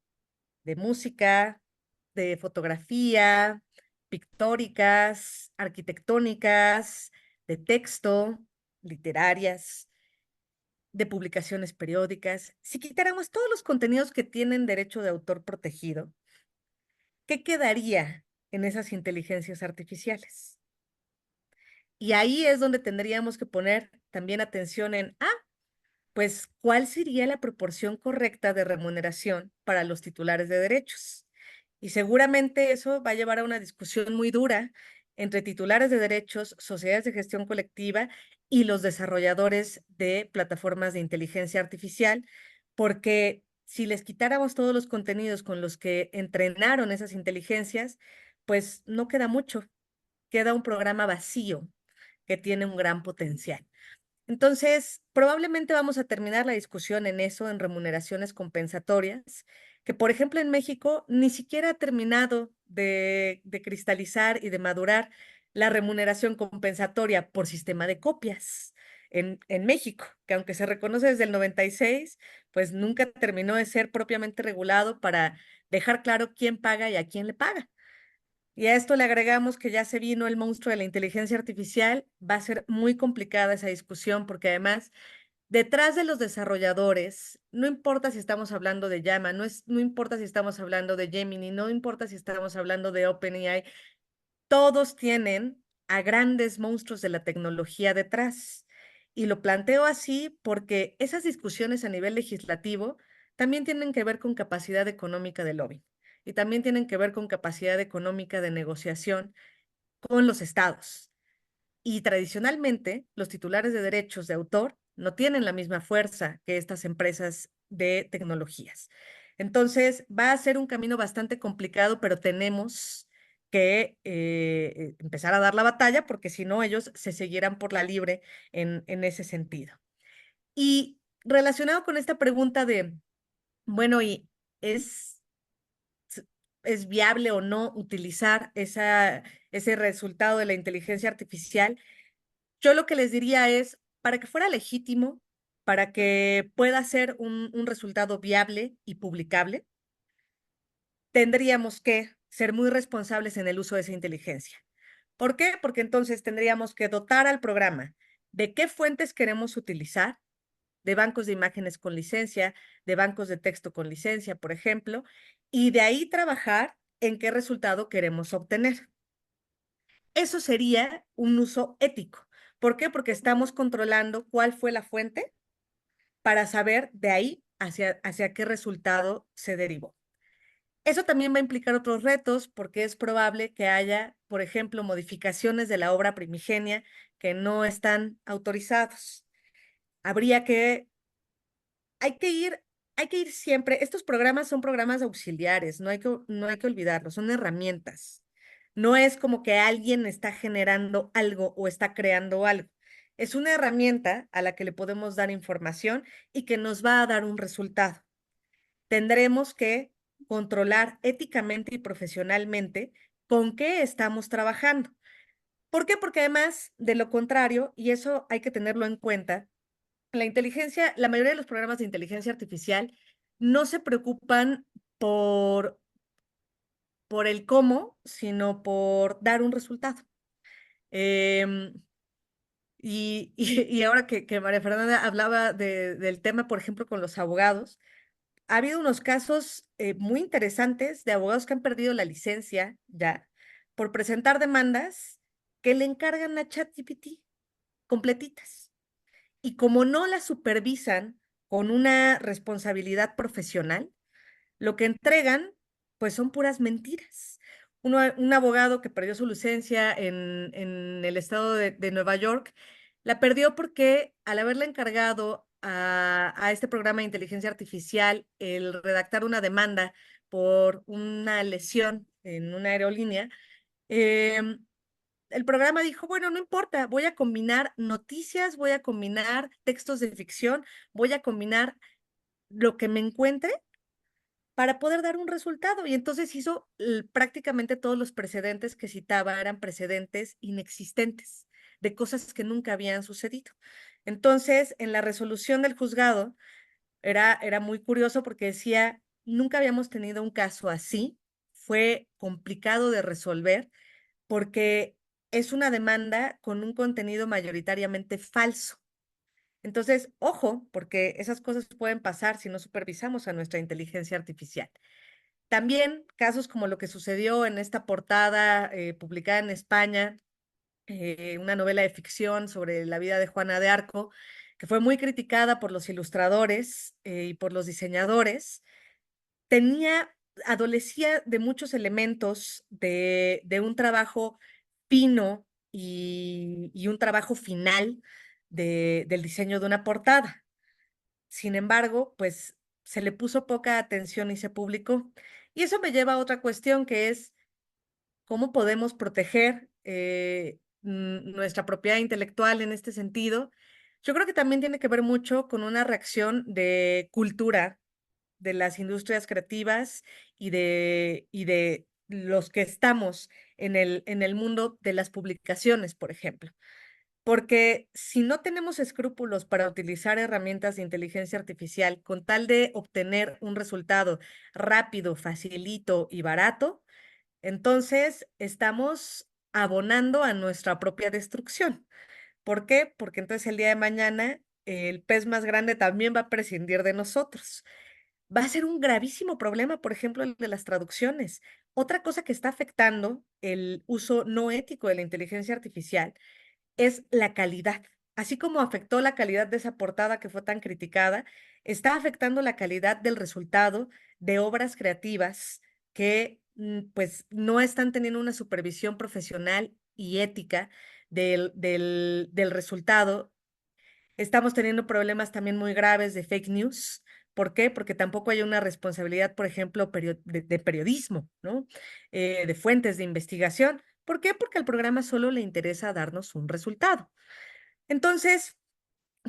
C: de música, de fotografía, pictóricas, arquitectónicas, de texto, literarias, de publicaciones periódicas, si quitáramos todos los contenidos que tienen derecho de autor protegido, ¿qué quedaría en esas inteligencias artificiales? Y ahí es donde tendríamos que poner también atención en, pues, ¿cuál sería la proporción correcta de remuneración para los titulares de derechos? Y seguramente eso va a llevar a una discusión muy dura entre titulares de derechos, sociedades de gestión colectiva y los desarrolladores de plataformas de inteligencia artificial, porque si les quitáramos todos los contenidos con los que entrenaron esas inteligencias, pues no queda mucho, queda un programa vacío que tiene un gran potencial. Entonces, probablemente vamos a terminar la discusión en eso, en remuneraciones compensatorias, que por ejemplo en México ni siquiera ha terminado de cristalizar y de madurar la remuneración compensatoria por sistema de copias en México, que aunque se reconoce desde el 96, pues nunca terminó de ser propiamente regulado para dejar claro quién paga y a quién le paga. Y a esto le agregamos que ya se vino el monstruo de la inteligencia artificial. Va a ser muy complicada esa discusión porque además, detrás de los desarrolladores, no importa si estamos hablando de Llama, no importa si estamos hablando de Gemini, no importa si estamos hablando de OpenAI, todos tienen a grandes monstruos de la tecnología detrás. Y lo planteo así porque esas discusiones a nivel legislativo también tienen que ver con capacidad económica de lobby y también tienen que ver con capacidad económica de negociación con los estados. Y tradicionalmente, los titulares de derechos de autor no tienen la misma fuerza que estas empresas de tecnologías. Entonces, va a ser un camino bastante complicado, pero tenemos que empezar a dar la batalla, porque si no, ellos se seguirán por la libre en ese sentido. Y relacionado con esta pregunta de, bueno, ¿y es, es viable o no utilizar ese resultado de la inteligencia artificial? Yo lo que les diría es, para que fuera legítimo, para que pueda ser un resultado viable y publicable, tendríamos que ser muy responsables en el uso de esa inteligencia. ¿Por qué? Porque entonces tendríamos que dotar al programa de qué fuentes queremos utilizar, de bancos de imágenes con licencia, de bancos de texto con licencia, por ejemplo, y de ahí trabajar en qué resultado queremos obtener. Eso sería un uso ético. ¿Por qué? Porque estamos controlando cuál fue la fuente para saber de ahí hacia qué resultado se derivó. Eso también va a implicar otros retos porque es probable que haya, por ejemplo, modificaciones de la obra primigenia que no están autorizados. Habría que, hay que ir, hay que ir siempre, estos programas son programas auxiliares, no hay que olvidarlo, son herramientas. No es como que alguien está generando algo o está creando algo. Es una herramienta a la que le podemos dar información y que nos va a dar un resultado. Tendremos que controlar éticamente y profesionalmente con qué estamos trabajando. ¿Por qué? Porque además, de lo contrario, y eso hay que tenerlo en cuenta, la mayoría de los programas de inteligencia artificial no se preocupan por, por el cómo, sino por dar un resultado. Em, y ahora que María Fernanda hablaba del tema, por ejemplo, con los abogados, ha habido unos casos muy interesantes de abogados que han perdido la licencia ya por presentar demandas que le encargan a ChatGPT completitas. Y como no las supervisan con una responsabilidad profesional, lo que entregan pues son puras mentiras. Un abogado que perdió su licencia en el estado de Nueva York, la perdió porque al haberle encargado a este programa de inteligencia artificial el redactar una demanda por una lesión en una aerolínea, el programa dijo, bueno, no importa, voy a combinar noticias, voy a combinar textos de ficción, voy a combinar lo que me encuentre para poder dar un resultado. Y entonces hizo prácticamente todos los precedentes que citaba eran precedentes inexistentes de cosas que nunca habían sucedido. Entonces, en la resolución del juzgado era muy curioso porque decía, nunca habíamos tenido un caso así, fue complicado de resolver porque es una demanda con un contenido mayoritariamente falso. Entonces, ojo, porque esas cosas pueden pasar si no supervisamos a nuestra inteligencia artificial. También casos como lo que sucedió en esta portada publicada en España, una novela de ficción sobre la vida de Juana de Arco, que fue muy criticada por los ilustradores y por los diseñadores, adolecía de muchos elementos de un trabajo fino y un trabajo final del diseño de una portada. Sin embargo, pues se le puso poca atención y se publicó. Y eso me lleva a otra cuestión que es cómo podemos proteger nuestra propiedad intelectual en este sentido. Yo creo que también tiene que ver mucho con una reacción de cultura de las industrias creativas y de los que estamos en el mundo de las publicaciones, por ejemplo. Porque si no tenemos escrúpulos para utilizar herramientas de inteligencia artificial con tal de obtener un resultado rápido, facilito y barato, entonces estamos abonando a nuestra propia destrucción. ¿Por qué? Porque entonces el día de mañana el pez más grande también va a prescindir de nosotros. Va a ser un gravísimo problema, por ejemplo, el de las traducciones. Otra cosa que está afectando el uso no ético de la inteligencia artificial es la calidad. Así como afectó la calidad de esa portada que fue tan criticada, está afectando la calidad del resultado de obras creativas que pues no están teniendo una supervisión profesional y ética del resultado. Estamos teniendo problemas también muy graves de fake news, ¿Por qué? Porque tampoco hay una responsabilidad, por ejemplo, de periodismo, ¿no? De fuentes de investigación. ¿Por qué? Porque al programa solo le interesa darnos un resultado. Entonces,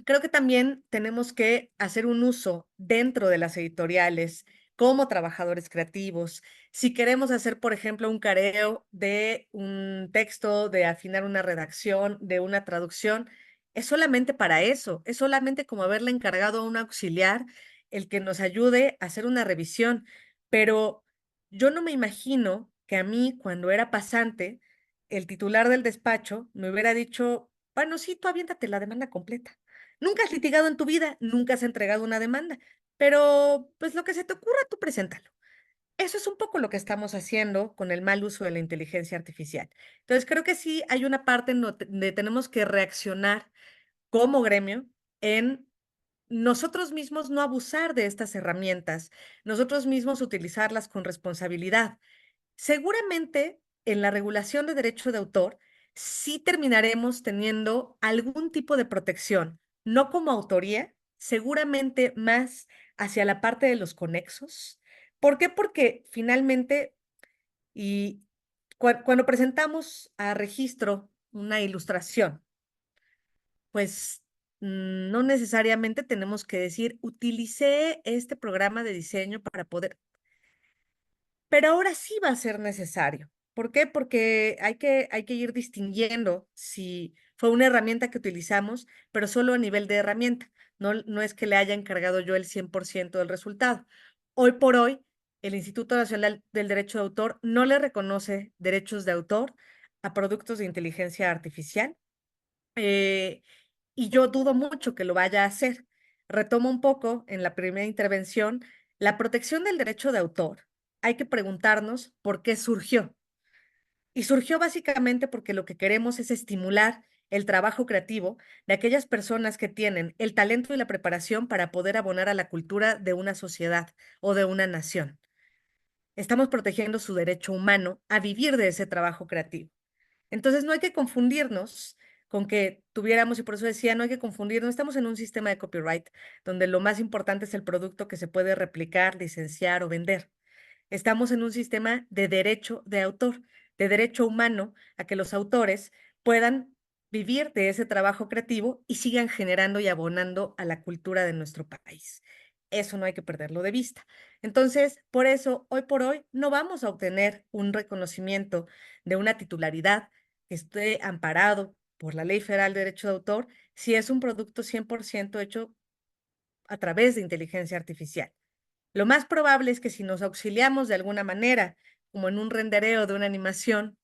C: creo que también tenemos que hacer un uso dentro de las editoriales como trabajadores creativos. Si queremos hacer, por ejemplo, un careo de un texto, de afinar una redacción, de una traducción, es solamente para eso, es solamente como haberle encargado a un auxiliar el que nos ayude a hacer una revisión. Pero yo no me imagino que a mí, cuando era pasante, el titular del despacho me hubiera dicho, bueno, sí, tú aviéntate la demanda completa. Nunca has litigado en tu vida, nunca has entregado una demanda, pero pues lo que se te ocurra, tú preséntalo. Eso es un poco lo que estamos haciendo con el mal uso de la inteligencia artificial. Entonces, creo que sí hay una parte en donde tenemos que reaccionar como gremio en nosotros mismos no abusar de estas herramientas, nosotros mismos utilizarlas con responsabilidad. Seguramente en la regulación de derecho de autor sí terminaremos teniendo algún tipo de protección, no como autoría, seguramente más hacia la parte de los conexos. ¿Por qué? Porque finalmente, y cuando presentamos a registro una ilustración, pues no necesariamente tenemos que decir, utilicé este programa de diseño para poder, pero ahora sí va a ser necesario. ¿Por qué? Porque hay que ir distinguiendo si fue una herramienta que utilizamos, pero solo a nivel de herramienta. No es que le haya encargado yo el 100% del resultado. Hoy por hoy, el Instituto Nacional del Derecho de Autor no le reconoce derechos de autor a productos de inteligencia artificial. eh, y yo dudo mucho que lo vaya a hacer. Retomo un poco en la primera intervención, la protección del derecho de autor. Hay que preguntarnos por qué surgió. Y surgió básicamente porque lo que queremos es estimular el trabajo creativo de aquellas personas que tienen el talento y la preparación para poder abonar a la cultura de una sociedad o de una nación. Estamos protegiendo su derecho humano a vivir de ese trabajo creativo. Entonces no hay que confundirnos con que tuviéramos, y por eso decía, no hay que confundirnos, estamos en un sistema de copyright donde lo más importante es el producto que se puede replicar, licenciar o vender. Estamos en un sistema de derecho de autor, de derecho humano a que los autores puedan vivir de ese trabajo creativo y sigan generando y abonando a la cultura de nuestro país. Eso no hay que perderlo de vista. Entonces, por eso, hoy por hoy, no vamos a obtener un reconocimiento de una titularidad que esté amparado por la Ley Federal de Derecho de Autor si es un producto 100% hecho a través de inteligencia artificial. Lo más probable es que si nos auxiliamos de alguna manera, como en un rendereo de una animación,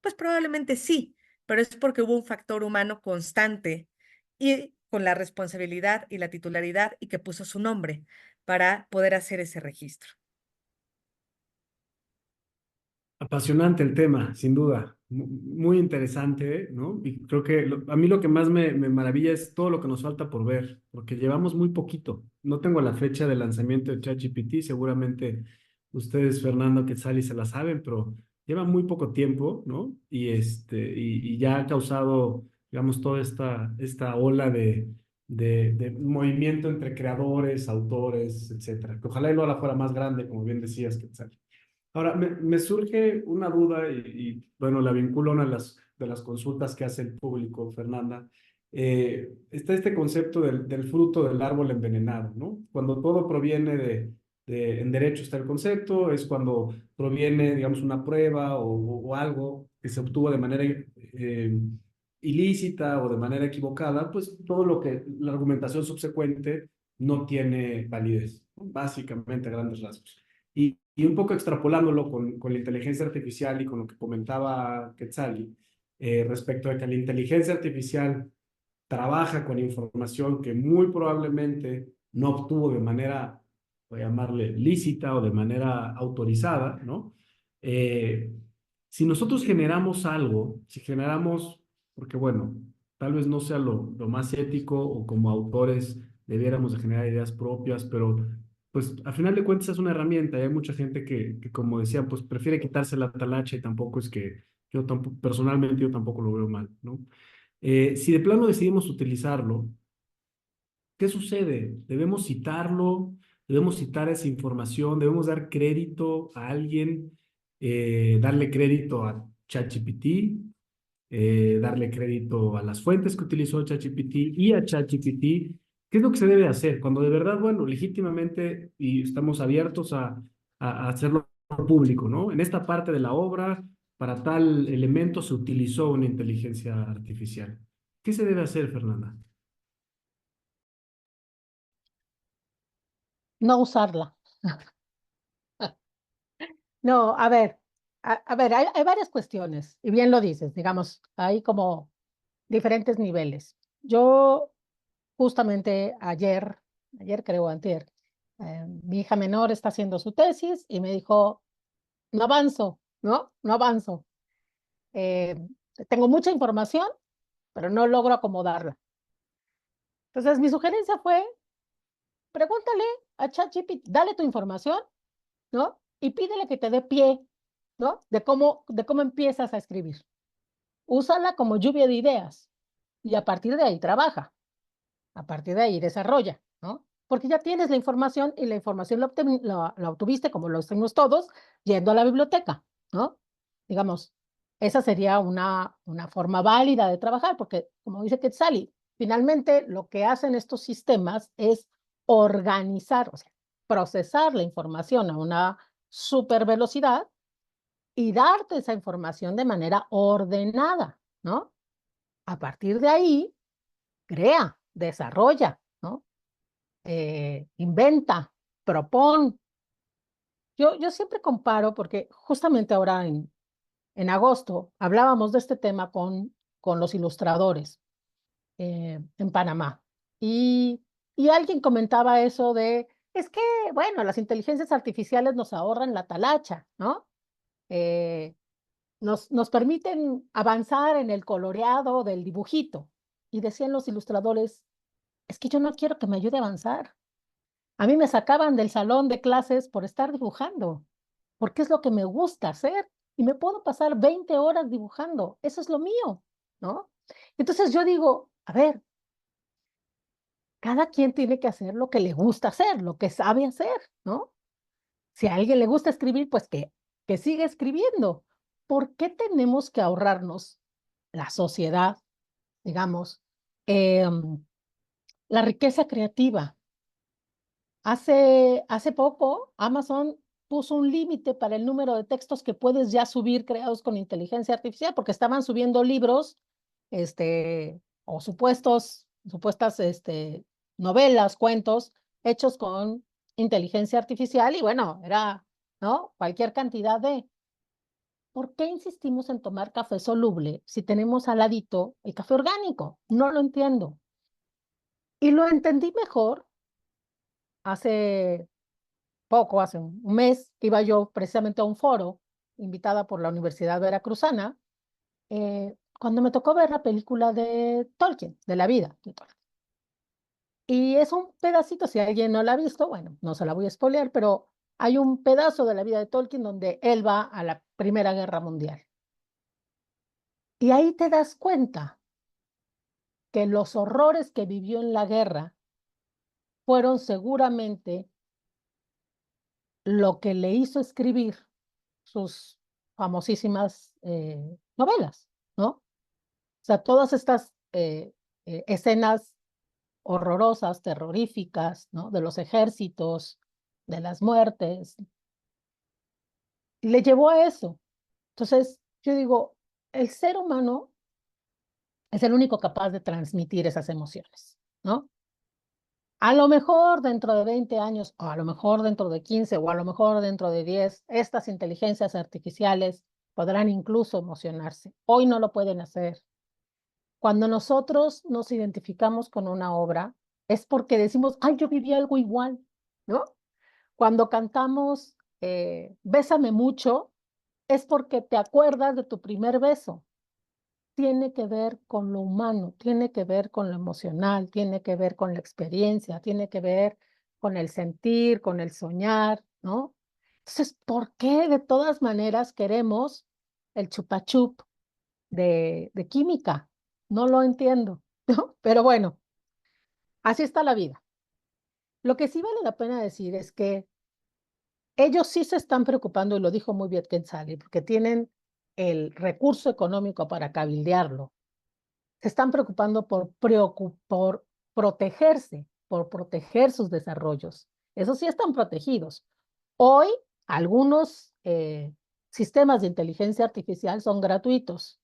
C: pues probablemente sí, pero es porque hubo un factor humano constante y con la responsabilidad y la titularidad y que puso su nombre para poder hacer ese registro.
A: Apasionante el tema, sin duda. Muy interesante, ¿no? Y creo que a mí lo que más me maravilla es todo lo que nos falta por ver, porque llevamos muy poquito. No tengo la fecha de lanzamiento de ChatGPT, seguramente ustedes, Fernando, Quetzali, se la saben, pero lleva muy poco tiempo, ¿no? Y ya ha causado, digamos, toda esta ola de movimiento entre creadores, autores, etcétera. Que ojalá y luego la fuera más grande, como bien decías, Quetzali. Ahora, me surge una duda bueno, la vinculo a una de las consultas que hace el público, Fernanda. Está este concepto del fruto del árbol envenenado, ¿no? Cuando todo proviene en derecho está el concepto, es cuando proviene, digamos, una prueba o algo que se obtuvo de manera ilícita o de manera equivocada, pues todo lo que la argumentación subsecuente no tiene validez, ¿no? Básicamente a grandes rasgos. Y un poco extrapolándolo con la inteligencia artificial y con lo que comentaba Quetzali, respecto a que la inteligencia artificial trabaja con información que muy probablemente no obtuvo de manera, voy a llamarle, lícita o de manera autorizada, ¿no? Eh, si nosotros generamos algo, si generamos, porque bueno, tal vez no sea lo más ético o como autores debiéramos de generar ideas propias, pero pues al final de cuentas es una herramienta y hay mucha gente que como decía, pues prefiere quitarse la talacha y tampoco es que yo tampoco, personalmente yo tampoco lo veo mal, ¿no? Si de plano decidimos utilizarlo, ¿qué sucede? ¿Debemos citarlo? debemos citar esa información, debemos dar crédito a alguien, darle crédito a ChatGPT, darle crédito a las fuentes que utilizó ChatGPT y a ChatGPT. ¿Qué es lo que se debe hacer? Cuando de verdad, bueno, legítimamente y estamos abiertos a hacerlo público, ¿no? En esta parte de la obra, para tal elemento se utilizó una inteligencia artificial. ¿Qué se debe hacer, Fernanda?
B: No usarla. No, a ver, hay varias cuestiones, y bien lo dices, digamos, hay como diferentes niveles. Yo justamente ayer creo antier, mi hija menor está haciendo su tesis y me dijo, no avanzo, ¿no? No avanzo. Eh, Tengo mucha información, pero no logro acomodarla. Entonces, mi sugerencia fue, pregúntale a ChatGPT, dale tu información, ¿no? Y pídele que te dé pie, ¿no? De cómo empiezas a escribir. Úsala como lluvia de ideas y a partir de ahí trabaja, a partir de ahí desarrolla, ¿no? Porque ya tienes la información y la información la obtuviste, como lo hacemos todos, yendo a la biblioteca, ¿no? Digamos, esa sería una forma válida de trabajar, porque como dice Quetzali, finalmente lo que hacen estos sistemas es organizar, o sea, procesar la información a una super velocidad y darte esa información de manera ordenada, ¿no? A partir de ahí, crea, desarrolla, ¿no? Inventa, propon. Yo siempre comparo, porque justamente ahora en agosto hablábamos de este tema con los ilustradores en Panamá. Y alguien comentaba eso de, es que, bueno, las inteligencias artificiales nos ahorran la talacha, ¿no? Eh, nos permiten avanzar en el coloreado del dibujito. Y decían los ilustradores, es que yo no quiero que me ayude a avanzar. A mí me sacaban del salón de clases por estar dibujando, porque es lo que me gusta hacer y me puedo pasar 20 horas dibujando. Eso es lo mío, ¿no? Entonces yo digo, a ver, cada quien tiene que hacer lo que le gusta hacer, lo que sabe hacer, ¿no? Si a alguien le gusta escribir, pues que siga escribiendo. ¿Por qué tenemos que ahorrarnos la sociedad, digamos, em, la riqueza creativa? Hace poco, Amazon puso un límite para el número de textos que puedes ya subir creados con inteligencia artificial, porque estaban subiendo libros, o supuestas, novelas, cuentos hechos con inteligencia artificial y bueno, era, ¿no? Cualquier cantidad de. ¿Por qué insistimos en tomar café soluble si tenemos al ladito el café orgánico? No lo entiendo. Y lo entendí mejor hace hace un mes, iba yo precisamente a un foro invitada por la Universidad Veracruzana, cuando me tocó ver la película de Tolkien, de la vida de Tolkien. Y es un pedacito, si alguien no la ha visto, bueno, no se la voy a spoilear, pero hay un pedazo de la vida de Tolkien donde él va a la Primera Guerra Mundial. Y ahí te das cuenta que los horrores que vivió en la guerra fueron seguramente lo que le hizo escribir sus famosísimas novelas, ¿no? O sea, todas estas escenas horrorosas, terroríficas, ¿no? De los ejércitos, de las muertes, le llevó a eso. Entonces, yo digo, el ser humano es el único capaz de transmitir esas emociones, ¿no? A lo mejor dentro de 20 años, o a lo mejor dentro de 15, o a lo mejor dentro de 10, estas inteligencias artificiales podrán incluso emocionarse. Hoy no lo pueden hacer. Cuando nosotros nos identificamos con una obra, es porque decimos, ay, yo viví algo igual, ¿no? Cuando cantamos Bésame mucho, es porque te acuerdas de tu primer beso. Tiene que ver con lo humano, tiene que ver con lo emocional, tiene que ver con la experiencia, tiene que ver con el sentir, con el soñar, ¿no? Entonces, ¿por qué de todas maneras queremos el chupachup de química? No lo entiendo, ¿no? Pero bueno, así está la vida. Lo que sí vale la pena decir es que ellos sí se están preocupando, y lo dijo muy bien Quetzalí, porque tienen el recurso económico para cabildearlo. Se están preocupando por protegerse, por proteger sus desarrollos. Eso sí están protegidos. Hoy, algunos sistemas de inteligencia artificial son gratuitos,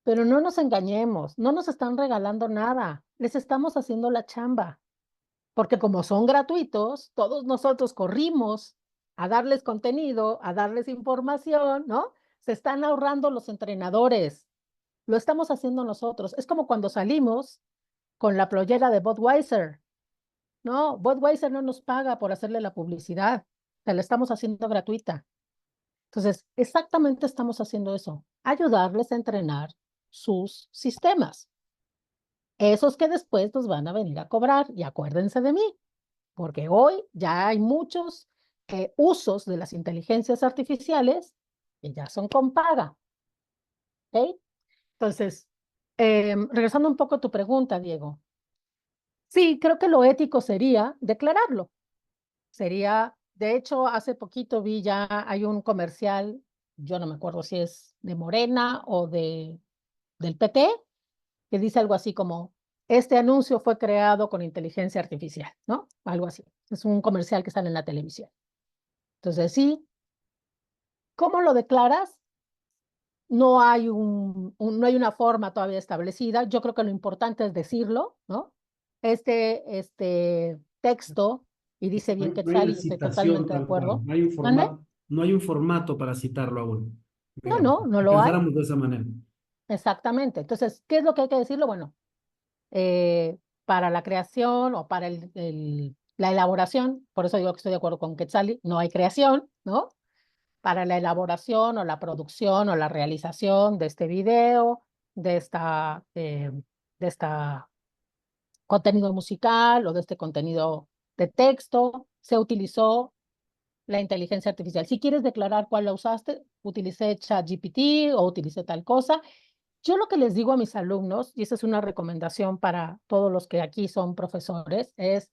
B: pero no nos engañemos, no nos están regalando nada, les estamos haciendo la chamba, porque como son gratuitos, todos nosotros corrimos a darles contenido, a darles información, ¿no? Se están ahorrando los entrenadores, lo estamos haciendo nosotros. Es como cuando salimos con la playera de Budweiser, ¿no? Budweiser no nos paga por hacerle la publicidad, se la estamos haciendo gratuita. Entonces, exactamente estamos haciendo eso, ayudarles a entrenar sus sistemas, esos que después nos van a venir a cobrar. Y acuérdense de mí, porque hoy ya hay muchos usos de las inteligencias artificiales que ya son con paga. ¿Ok? Entonces, regresando un poco a tu pregunta, Diego, sí, creo que lo ético sería declararlo. Sería, de hecho, hace poquito vi ya, hay un comercial, yo no me acuerdo si es de Morena o del PT, que dice algo así como, este anuncio fue creado con inteligencia artificial, ¿no? Algo así. Es un comercial que sale en la televisión. Entonces, sí, ¿cómo lo declaras? No hay no hay una forma todavía establecida. Yo creo que lo importante es decirlo, ¿no? Este texto, y dice bien
A: No hay
B: Quetzal,
A: una
B: y estoy
A: citación
B: totalmente de
A: tal cual,
B: acuerdo. ¿Mande?
A: no hay un formato para citarlo aún,
B: No,
A: digamos,
B: no, no
A: si
B: lo hay.
A: pensáramos de esa manera.
B: Exactamente. Entonces, ¿qué es lo que hay que decirlo? Bueno, para la creación o para la elaboración, por eso digo que estoy de acuerdo con Quetzali, no hay creación, ¿no? Para la elaboración o la producción o la realización de este video, de esta contenido musical o de este contenido de texto, se utilizó la inteligencia artificial. Si quieres declarar cuál la usaste, utilicé ChatGPT o utilicé tal cosa. Yo lo que les digo a mis alumnos, y esa es una recomendación para todos los que aquí son profesores, es,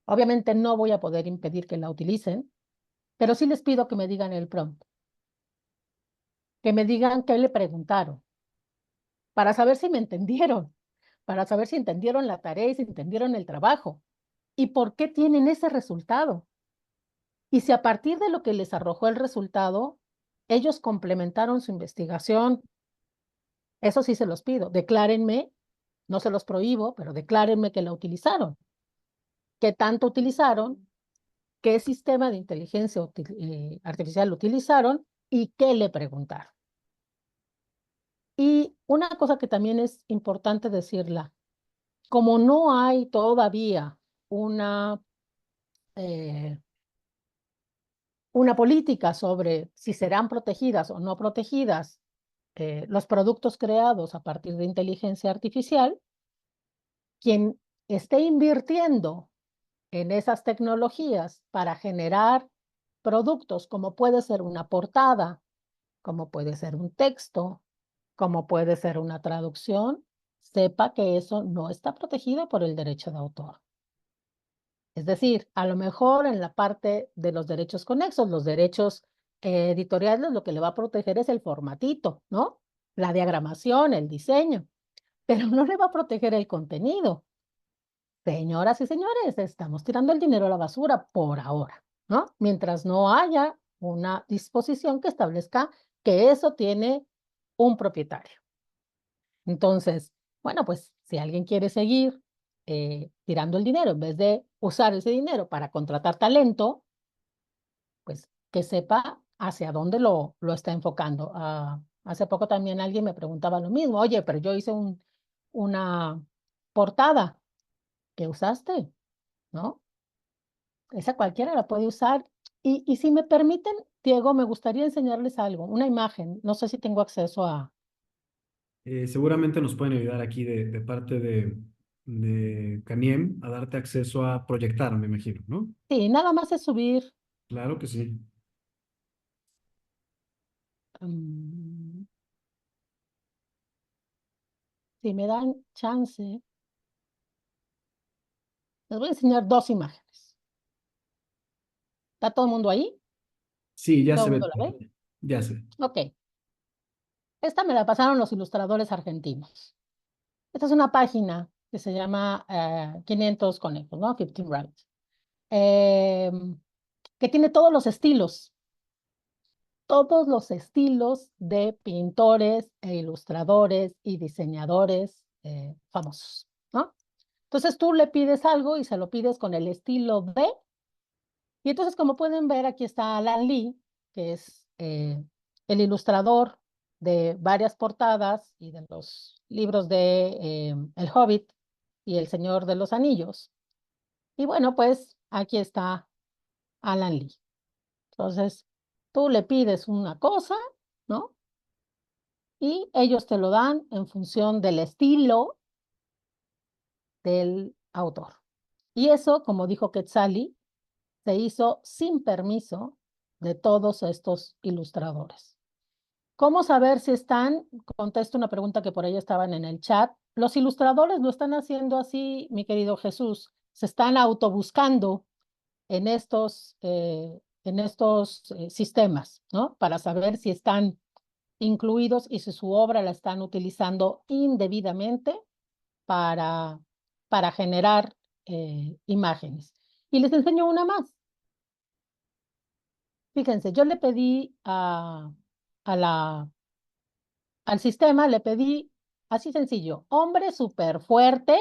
B: obviamente no voy a poder impedir que la utilicen, pero sí les pido que me digan el prompt, que me digan qué le preguntaron, para saber si me entendieron, para saber si entendieron la tarea y si entendieron el trabajo y por qué tienen ese resultado. Y si a partir de lo que les arrojó el resultado, ellos complementaron su investigación, eso sí se los pido, declárenme, no se los prohíbo, pero declárenme que la utilizaron, qué tanto utilizaron, qué sistema de inteligencia artificial utilizaron y qué le preguntaron. Y una cosa que también es importante decirla, como no hay todavía una, eh, una política sobre si serán protegidas o no protegidas los productos creados a partir de inteligencia artificial, quien esté invirtiendo en esas tecnologías para generar productos como puede ser una portada, como puede ser un texto, como puede ser una traducción, sepa que eso no está protegido por el derecho de autor. Es decir, a lo mejor en la parte de los derechos conexos, los derechos editoriales, lo que le va a proteger es el formatito, ¿no? La diagramación, el diseño, pero no le va a proteger el contenido. Señoras y señores, estamos tirando el dinero a la basura por ahora, ¿no? Mientras no haya una disposición que establezca que eso tiene un propietario. Entonces, bueno, pues si alguien quiere seguir tirando el dinero en vez de usar ese dinero para contratar talento, pues que sepa hacia dónde lo está enfocando. Hace poco también alguien me preguntaba lo mismo, oye, pero yo hice una portada que usaste, ¿no? Esa cualquiera la puede usar. Y si me permiten, Diego, me gustaría enseñarles algo, una imagen. No sé si tengo acceso a...
A: Seguramente nos pueden ayudar aquí de parte de Caniem a darte acceso a proyectar, me imagino, ¿no?
B: Sí, nada más es subir.
A: Claro que sí.
B: mm, si me dan chance, Les voy a enseñar dos imágenes. ¿Está todo el mundo ahí?
A: Sí, ya
B: ¿Todo
A: se
B: el
A: ve.
B: mundo la ve?
A: Ya se ve.
B: Ok. Esta me la pasaron los ilustradores argentinos. Esta es una página que se llama 500 conejos, ¿no? 15 Rabbits. Eh, que tiene todos los estilos de pintores e ilustradores y diseñadores famosos, ¿no? Entonces tú le pides algo y se lo pides con el estilo de, y entonces como pueden ver aquí está Alan Lee, que es el ilustrador de varias portadas y de los libros de El Hobbit y El Señor de los Anillos. Y bueno, pues aquí está Alan Lee. Entonces tú le pides una cosa, ¿no? Y ellos te lo dan en función del estilo del autor. Y eso, como dijo Quetzali, se hizo sin permiso de todos estos ilustradores. ¿Cómo saber si están? Contesto una pregunta que por ahí estaban en el chat. Los ilustradores lo están haciendo así, mi querido Jesús. Se están autobuscando en estos sistemas, ¿no? Para saber si están incluidos y si su obra la están utilizando indebidamente para, para generar imágenes. Y les enseño una más. Fíjense, yo le pedí a al sistema, le pedí, así sencillo, hombre súper fuerte,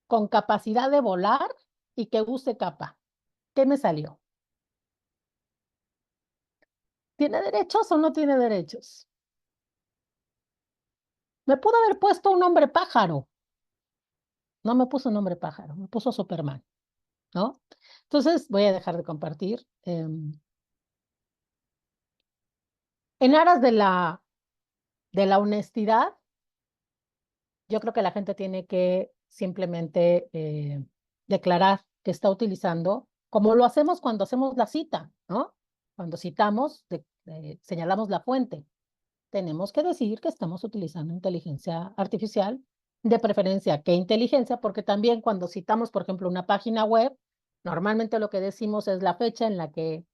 B: con capacidad de volar y que use capa. ¿Qué me salió? ¿Tiene derechos o no tiene derechos? Me pudo haber puesto un hombre pájaro. No me puso un hombre pájaro, me puso Superman, ¿no? Entonces voy a dejar de compartir. En aras de la honestidad, yo creo que la gente tiene que simplemente declarar que está utilizando, como lo hacemos cuando hacemos la cita, ¿no? Cuando citamos, señalamos la fuente. Tenemos que decir que estamos utilizando inteligencia artificial, de preferencia, ¿qué inteligencia? Porque también cuando citamos, por ejemplo, una página web, normalmente lo que decimos es la fecha en la que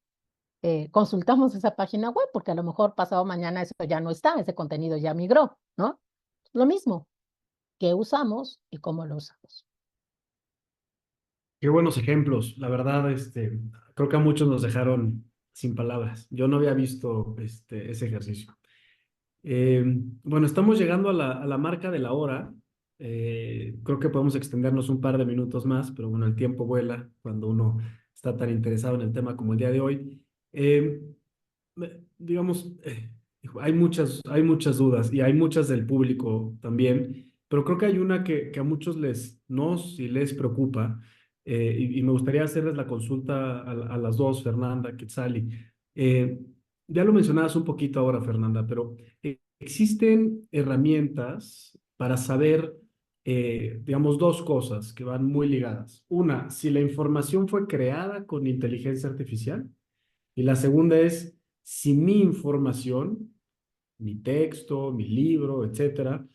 B: consultamos esa página web, porque a lo mejor pasado mañana eso ya no está, ese contenido ya migró, ¿no? Lo mismo, qué usamos y cómo lo usamos.
A: Qué buenos ejemplos. La verdad, creo que a muchos nos dejaron sin palabras. Yo no había visto ese ejercicio. Eh, bueno, estamos llegando a la marca de la hora. Creo que podemos extendernos un par de minutos más, pero bueno, el tiempo vuela cuando uno está tan interesado en el tema como el día de hoy. Eh, digamos, hay muchas dudas y hay muchas del público también, pero creo que hay una que a muchos nos y les preocupa, y me gustaría hacerles la consulta a las dos, Fernanda, Quetzali. Eh, ya lo mencionabas un poquito ahora, Fernanda, pero existen herramientas para saber, digamos, dos cosas que van muy ligadas. Una, si la información fue creada con inteligencia artificial. Y la segunda es si mi información, mi texto, mi libro, etcétera,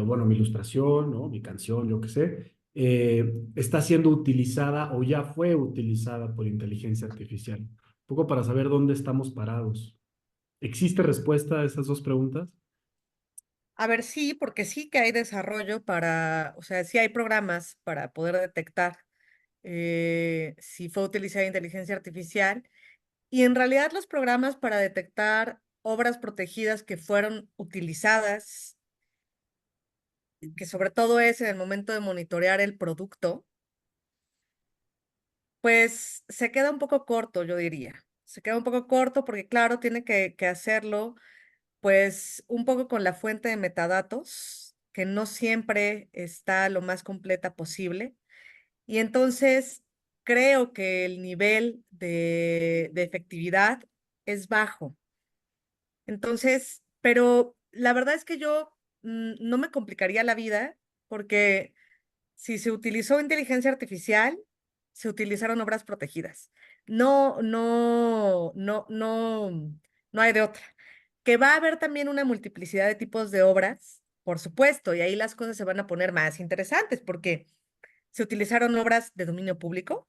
A: bueno, mi ilustración, ¿no? Mi canción, yo qué sé, está siendo utilizada o ya fue utilizada por inteligencia artificial. Un poco para saber dónde estamos parados. ¿Existe respuesta a esas dos preguntas?
C: A ver, sí, porque sí que hay desarrollo para, o sea, sí hay programas para poder detectar si fue utilizada inteligencia artificial. Y en realidad los programas para detectar obras protegidas que fueron utilizadas, que sobre todo es en el momento de monitorear el producto, pues se queda un poco corto, yo diría. Se queda un poco corto porque, claro, tiene que hacerlo, pues, un poco con la fuente de metadatos, que no siempre está lo más completa posible. Y entonces creo que el nivel de efectividad es bajo. Entonces, pero la verdad es que yo no me complicaría la vida porque si se utilizó inteligencia artificial, se utilizaron obras protegidas. No, no, no, no, no hay de otra. Que va a haber también una multiplicidad de tipos de obras, por supuesto, y ahí las cosas se van a poner más interesantes porque Se utilizaron obras de dominio público,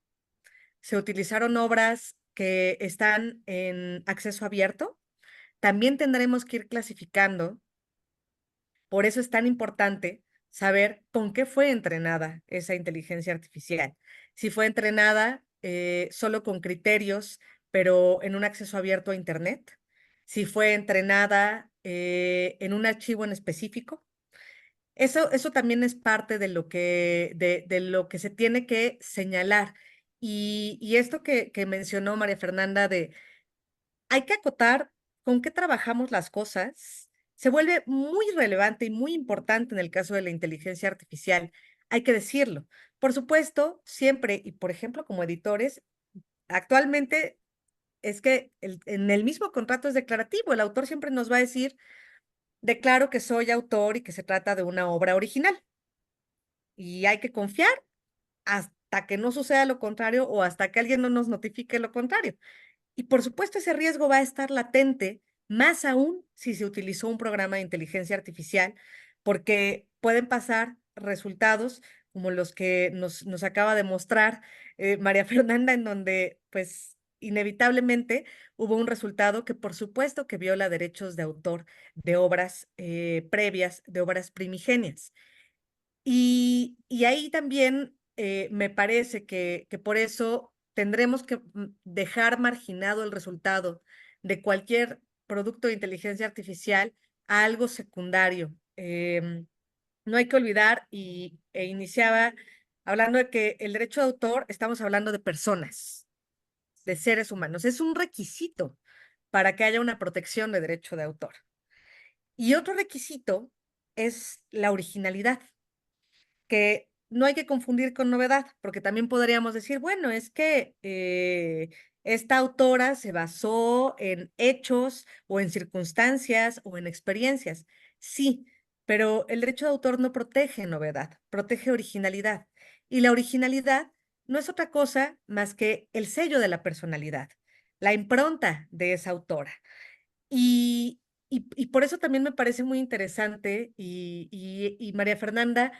C: se utilizaron obras que están en acceso abierto. También tendremos que ir clasificando. Por eso es tan importante saber con qué fue entrenada esa inteligencia artificial. Si fue entrenada solo con criterios, pero en un acceso abierto a Internet. Si fue entrenada en un archivo en específico. Eso también es parte de lo que se tiene que señalar. Y esto que mencionó María Fernanda de hay que acotar con qué trabajamos las cosas, se vuelve muy relevante y muy importante en el caso de la inteligencia artificial, hay que decirlo. Por supuesto, siempre, y por ejemplo, como editores, actualmente es que en el mismo contrato es declarativo, el autor siempre nos va a decir, declaro que soy autor y que se trata de una obra original. Y hay que confiar hasta que no suceda lo contrario o hasta que alguien no nos notifique lo contrario. Y por supuesto, ese riesgo va a estar latente, más aún si se utilizó un programa de inteligencia artificial, porque pueden pasar resultados como los que nos acaba de mostrar María Fernanda, en donde, pues, inevitablemente hubo un resultado que, por supuesto, que viola derechos de autor de obras previas, de obras primigenias. Y ahí también me parece que por eso tendremos que dejar marginado el resultado de cualquier producto de inteligencia artificial a algo secundario. No hay que olvidar, iniciaba hablando de que el derecho de autor, estamos hablando de personas, de seres humanos. Es un requisito para que haya una protección de derecho de autor. Y otro requisito es la originalidad, que no hay que confundir con novedad, porque también podríamos decir, bueno, es que esta autora se basó en hechos o en circunstancias o en experiencias. Sí, pero el derecho de autor no protege novedad, protege originalidad. Y la originalidad no es otra cosa más que el sello de la personalidad, la impronta de esa autora. Y por eso también me parece muy interesante y María Fernanda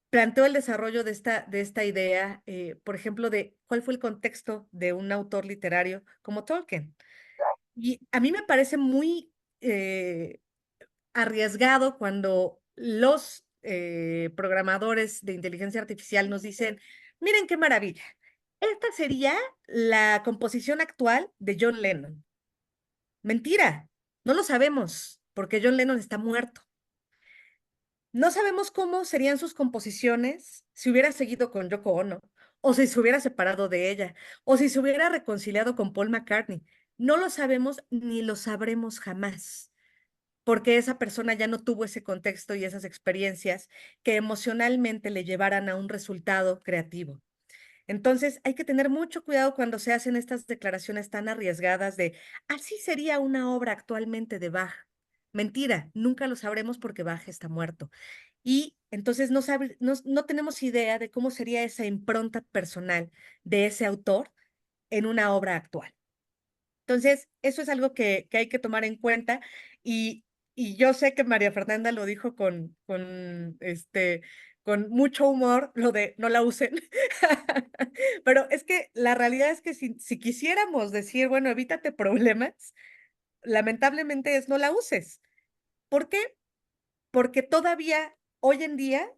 C: planteó el desarrollo de esta idea, por ejemplo, de cuál fue el contexto de un autor literario como Tolkien. Y a mí me parece muy arriesgado cuando los programadores de inteligencia artificial nos dicen, miren qué maravilla, esta sería la composición actual de John Lennon. Mentira, no lo sabemos, porque John Lennon está muerto. No sabemos cómo serían sus composiciones si hubiera seguido con Yoko Ono, o si se hubiera separado de ella, o si se hubiera reconciliado con Paul McCartney. No lo sabemos ni lo sabremos jamás, porque esa persona ya no tuvo ese contexto y esas experiencias que emocionalmente le llevaran a un resultado creativo. Entonces, hay que tener mucho cuidado cuando se hacen estas declaraciones tan arriesgadas de, así sería una obra actualmente de Bach. Mentira, nunca lo sabremos porque Bach está muerto. Y entonces no tenemos idea de cómo sería esa impronta personal de ese autor en una obra actual. Entonces, eso es algo que hay que tomar en cuenta y yo sé que María Fernanda lo dijo con mucho humor, lo de no la usen, pero es que la realidad es que si quisiéramos decir, bueno, evítate problemas, lamentablemente es no la uses. ¿Por qué? Porque todavía hoy en día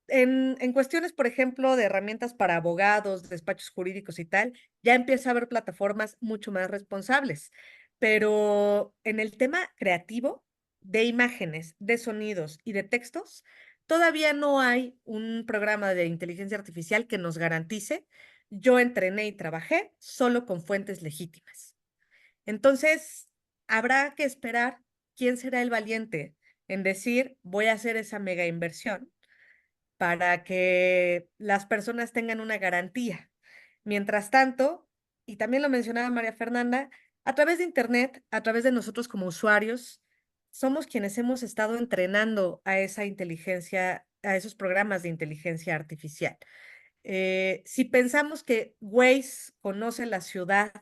C: en cuestiones, por ejemplo, de herramientas para abogados, despachos jurídicos y tal, ya empieza a haber plataformas mucho más responsables. Pero en el tema creativo, de imágenes, de sonidos y de textos, todavía no hay un programa de inteligencia artificial que nos garantice, yo entrené y trabajé solo con fuentes legítimas. Entonces, habrá que esperar quién será el valiente en decir, voy a hacer esa mega inversión para que las personas tengan una garantía. Mientras tanto, y también lo mencionaba María Fernanda, a través de Internet, a través de nosotros como usuarios, somos quienes hemos estado entrenando a esa inteligencia, a esos programas de inteligencia artificial. Si pensamos que Waze conoce la ciudad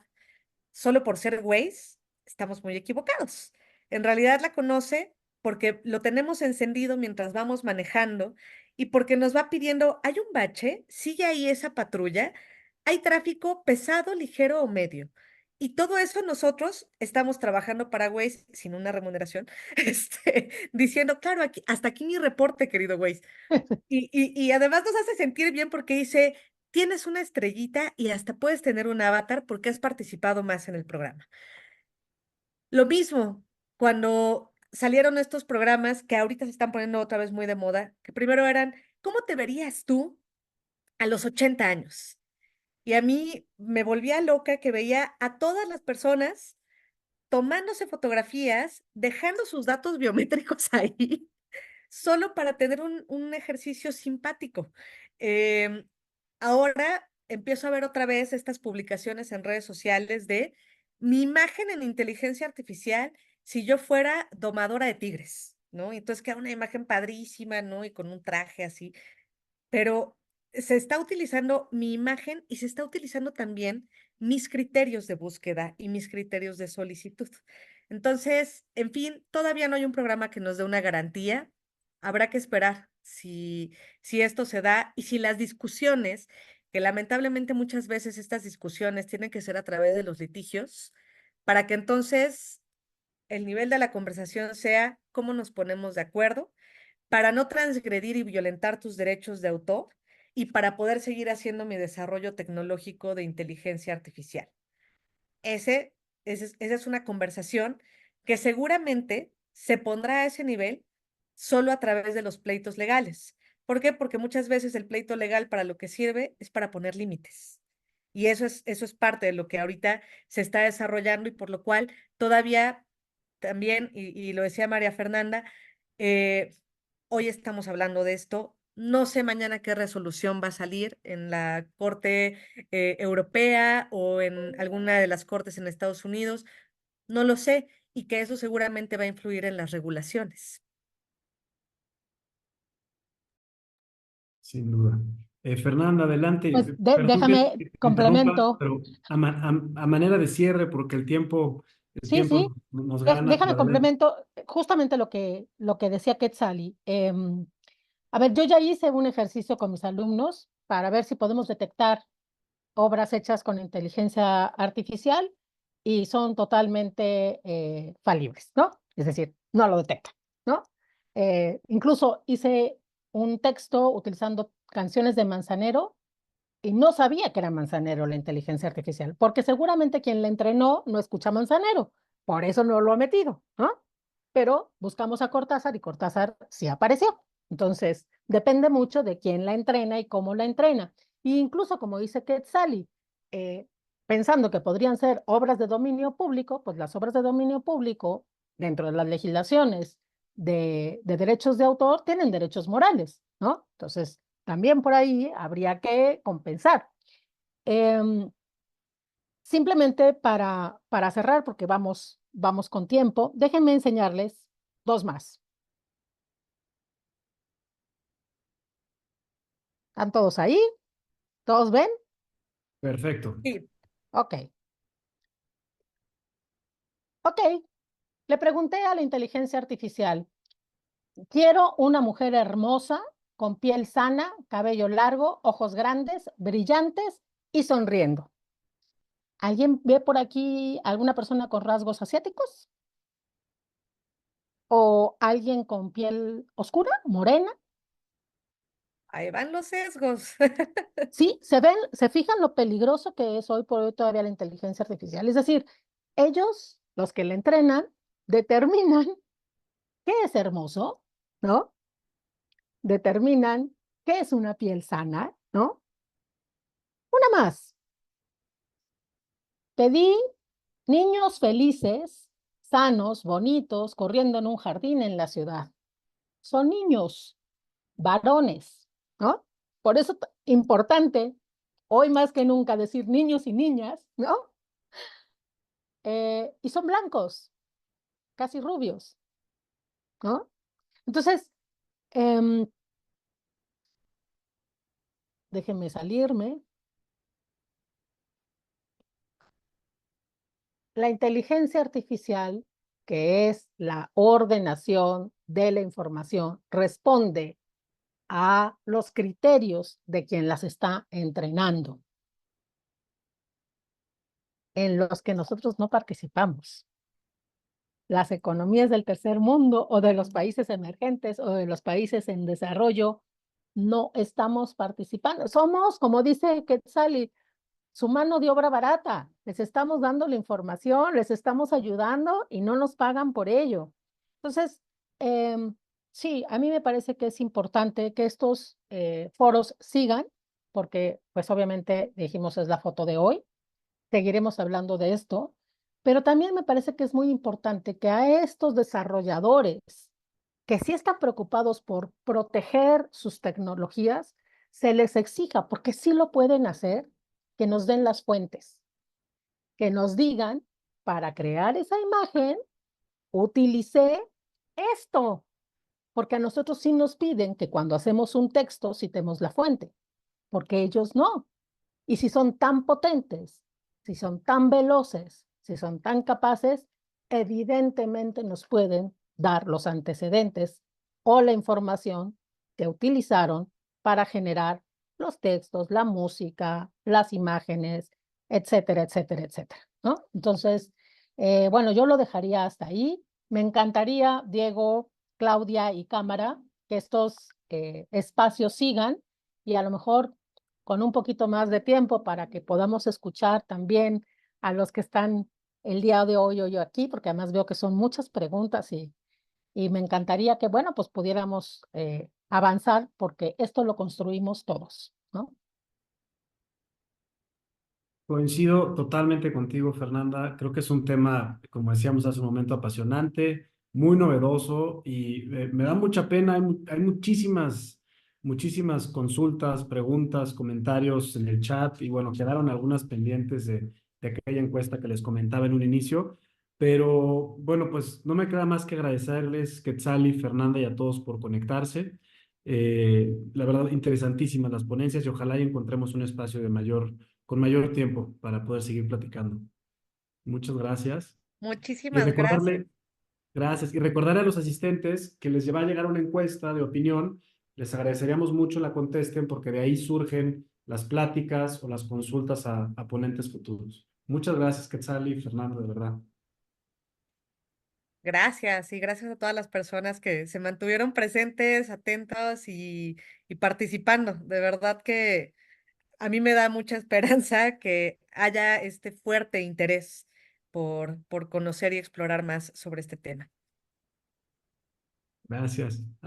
C: solo por ser Waze, estamos muy equivocados. En realidad la conoce porque lo tenemos encendido mientras vamos manejando y porque nos va pidiendo, hay un bache, sigue ahí esa patrulla, hay tráfico pesado, ligero o medio. Y todo eso nosotros estamos trabajando para Waze sin una remuneración, diciendo, claro, aquí, hasta aquí mi reporte, querido Waze. Y además nos hace sentir bien porque dice, tienes una estrellita y hasta puedes tener un avatar porque has participado más en el programa. Lo mismo cuando salieron estos programas que ahorita se están poniendo otra vez muy de moda, que primero eran, ¿cómo te verías tú a los 80 años? Y a mí me volvía loca que veía a todas las personas tomándose fotografías, dejando sus datos biométricos ahí, solo para tener un ejercicio simpático. Em, Ahora empiezo a ver otra vez estas publicaciones en redes sociales de mi imagen en inteligencia artificial si yo fuera domadora de tigres, ¿no? Entonces queda una imagen padrísima, ¿no? Y con un traje así, pero se está utilizando mi imagen y se está utilizando también mis criterios de búsqueda y mis criterios de solicitud. Entonces, en fin, todavía no hay un programa que nos dé una garantía. Habrá que esperar si esto se da y si las discusiones, que lamentablemente muchas veces estas discusiones tienen que ser a través de los litigios, para que entonces el nivel de la conversación sea cómo nos ponemos de acuerdo para no transgredir y violentar tus derechos de autor y para poder seguir haciendo mi desarrollo tecnológico de inteligencia artificial. Esa es una conversación que seguramente se pondrá a ese nivel solo a través de los pleitos legales. ¿Por qué? Porque muchas veces el pleito legal para lo que sirve es para poner límites. Y eso es parte de lo que ahorita se está desarrollando y por lo cual todavía también, y lo decía María Fernanda, eh, hoy estamos hablando de esto. No sé mañana qué resolución va a salir en la Corte Europea o en alguna de las cortes en Estados Unidos. No lo sé y que eso seguramente va a influir en las regulaciones.
A: Sin duda. Fernanda,
B: Pues
A: adelante. Perdón
B: déjame
A: que te interrumpa,
B: complemento.
A: pero a manera de cierre, porque el
B: Sí,
A: tiempo
B: sí,
A: nos gana.
B: déjame
A: Adelante.
B: complemento justamente lo que decía Quetzali. A ver, yo ya hice un ejercicio con mis alumnos para ver si podemos detectar obras hechas con inteligencia artificial y son totalmente falibles, ¿no? Es decir, no lo detectan, ¿no? Incluso hice un texto utilizando canciones de Manzanero y no sabía que era Manzanero la inteligencia artificial, porque seguramente quien la entrenó no escucha Manzanero, por eso no lo ha metido, ¿no? Pero buscamos a Cortázar y Cortázar sí apareció. Entonces, depende mucho de quién la entrena y cómo la entrena. E incluso, como dice Quetzali, eh, pensando que podrían ser obras de dominio público, pues las obras de dominio público, dentro de las legislaciones de derechos de autor, tienen derechos morales, ¿no? Entonces, también por ahí habría que compensar. Em, Simplemente para cerrar, porque vamos con tiempo, déjenme enseñarles dos más. ¿Están todos ahí? ¿Todos ven?
A: Perfecto.
C: Sí,
B: Ok. Ok. Le pregunté a la inteligencia artificial, quiero una mujer hermosa, con piel sana, cabello largo, ojos grandes, brillantes y sonriendo. ¿Alguien ve por aquí alguna persona con rasgos asiáticos? ¿O alguien con piel oscura, morena?
C: ahí van los sesgos.
B: Sí, se fijan lo peligroso que es hoy por hoy todavía la inteligencia artificial. Es decir, ellos, los que la entrenan, determinan qué es hermoso, ¿no? Determinan qué es una piel sana, ¿no? Una más. Pedí niños felices, sanos, bonitos, corriendo en un jardín en la ciudad. Son niños, varones, ¿no? Por eso importante, hoy más que nunca, decir niños y niñas, ¿no? Y son blancos, casi rubios, ¿no? Entonces, eh, déjenme salirme. La inteligencia artificial, que es la ordenación de la información, responde a los criterios de quien las está entrenando, en los que nosotros no participamos. Las economías del tercer mundo o de los países emergentes o de los países en desarrollo no estamos participando. Somos, como dice Quetzali, su mano de obra barata. Les estamos dando la información, les estamos ayudando y no nos pagan por ello. Entonces, sí, a mí me parece que es importante que estos foros sigan, porque pues obviamente dijimos es la foto de hoy, seguiremos hablando de esto, pero también me parece que es muy importante que a estos desarrolladores que sí están preocupados por proteger sus tecnologías, se les exija, porque sí lo pueden hacer, que nos den las fuentes, que nos digan, para crear esa imagen, utilicé esto, porque a nosotros sí nos piden que cuando hacemos un texto citemos la fuente, porque ellos no. Y si son tan potentes, si son tan veloces, si son tan capaces, evidentemente nos pueden dar los antecedentes o la información que utilizaron para generar los textos, la música, las imágenes, etcétera, etcétera, etcétera, ¿no? Entonces, bueno, yo lo dejaría hasta ahí. Me encantaría, Diego, Claudia y Cámara, que estos espacios sigan y a lo mejor con un poquito más de tiempo para que podamos escuchar también a los que están el día de hoy aquí, porque además veo que son muchas preguntas y me encantaría que, bueno, pues pudiéramos avanzar porque esto lo construimos todos, ¿no?
A: Coincido totalmente contigo, Fernanda. Creo que es un tema, como decíamos hace un momento, apasionante, muy novedoso y me da mucha pena. Hay muchísimas consultas, preguntas, comentarios en el chat y bueno, quedaron algunas pendientes de aquella encuesta que les comentaba en un inicio. Pero bueno, pues no me queda más que agradecerles, Quetzali, Fernanda y a todos por conectarse. La verdad, interesantísimas las ponencias y ojalá y encontremos un espacio con mayor tiempo para poder seguir platicando. Muchas gracias. Y
C: Muchísimas gracias.
A: recordarle, gracias, y recordarle a los asistentes que les va a llegar una encuesta de opinión. Les agradeceríamos mucho la contesten porque de ahí surgen las pláticas o las consultas a ponentes futuros. Muchas gracias, Quetzali y Fernando, de verdad.
C: Gracias y gracias a todas las personas que se mantuvieron presentes, atentas y participando. De verdad que a mí me da mucha esperanza que haya este fuerte interés por conocer y explorar más sobre este tema.
A: Gracias. Hasta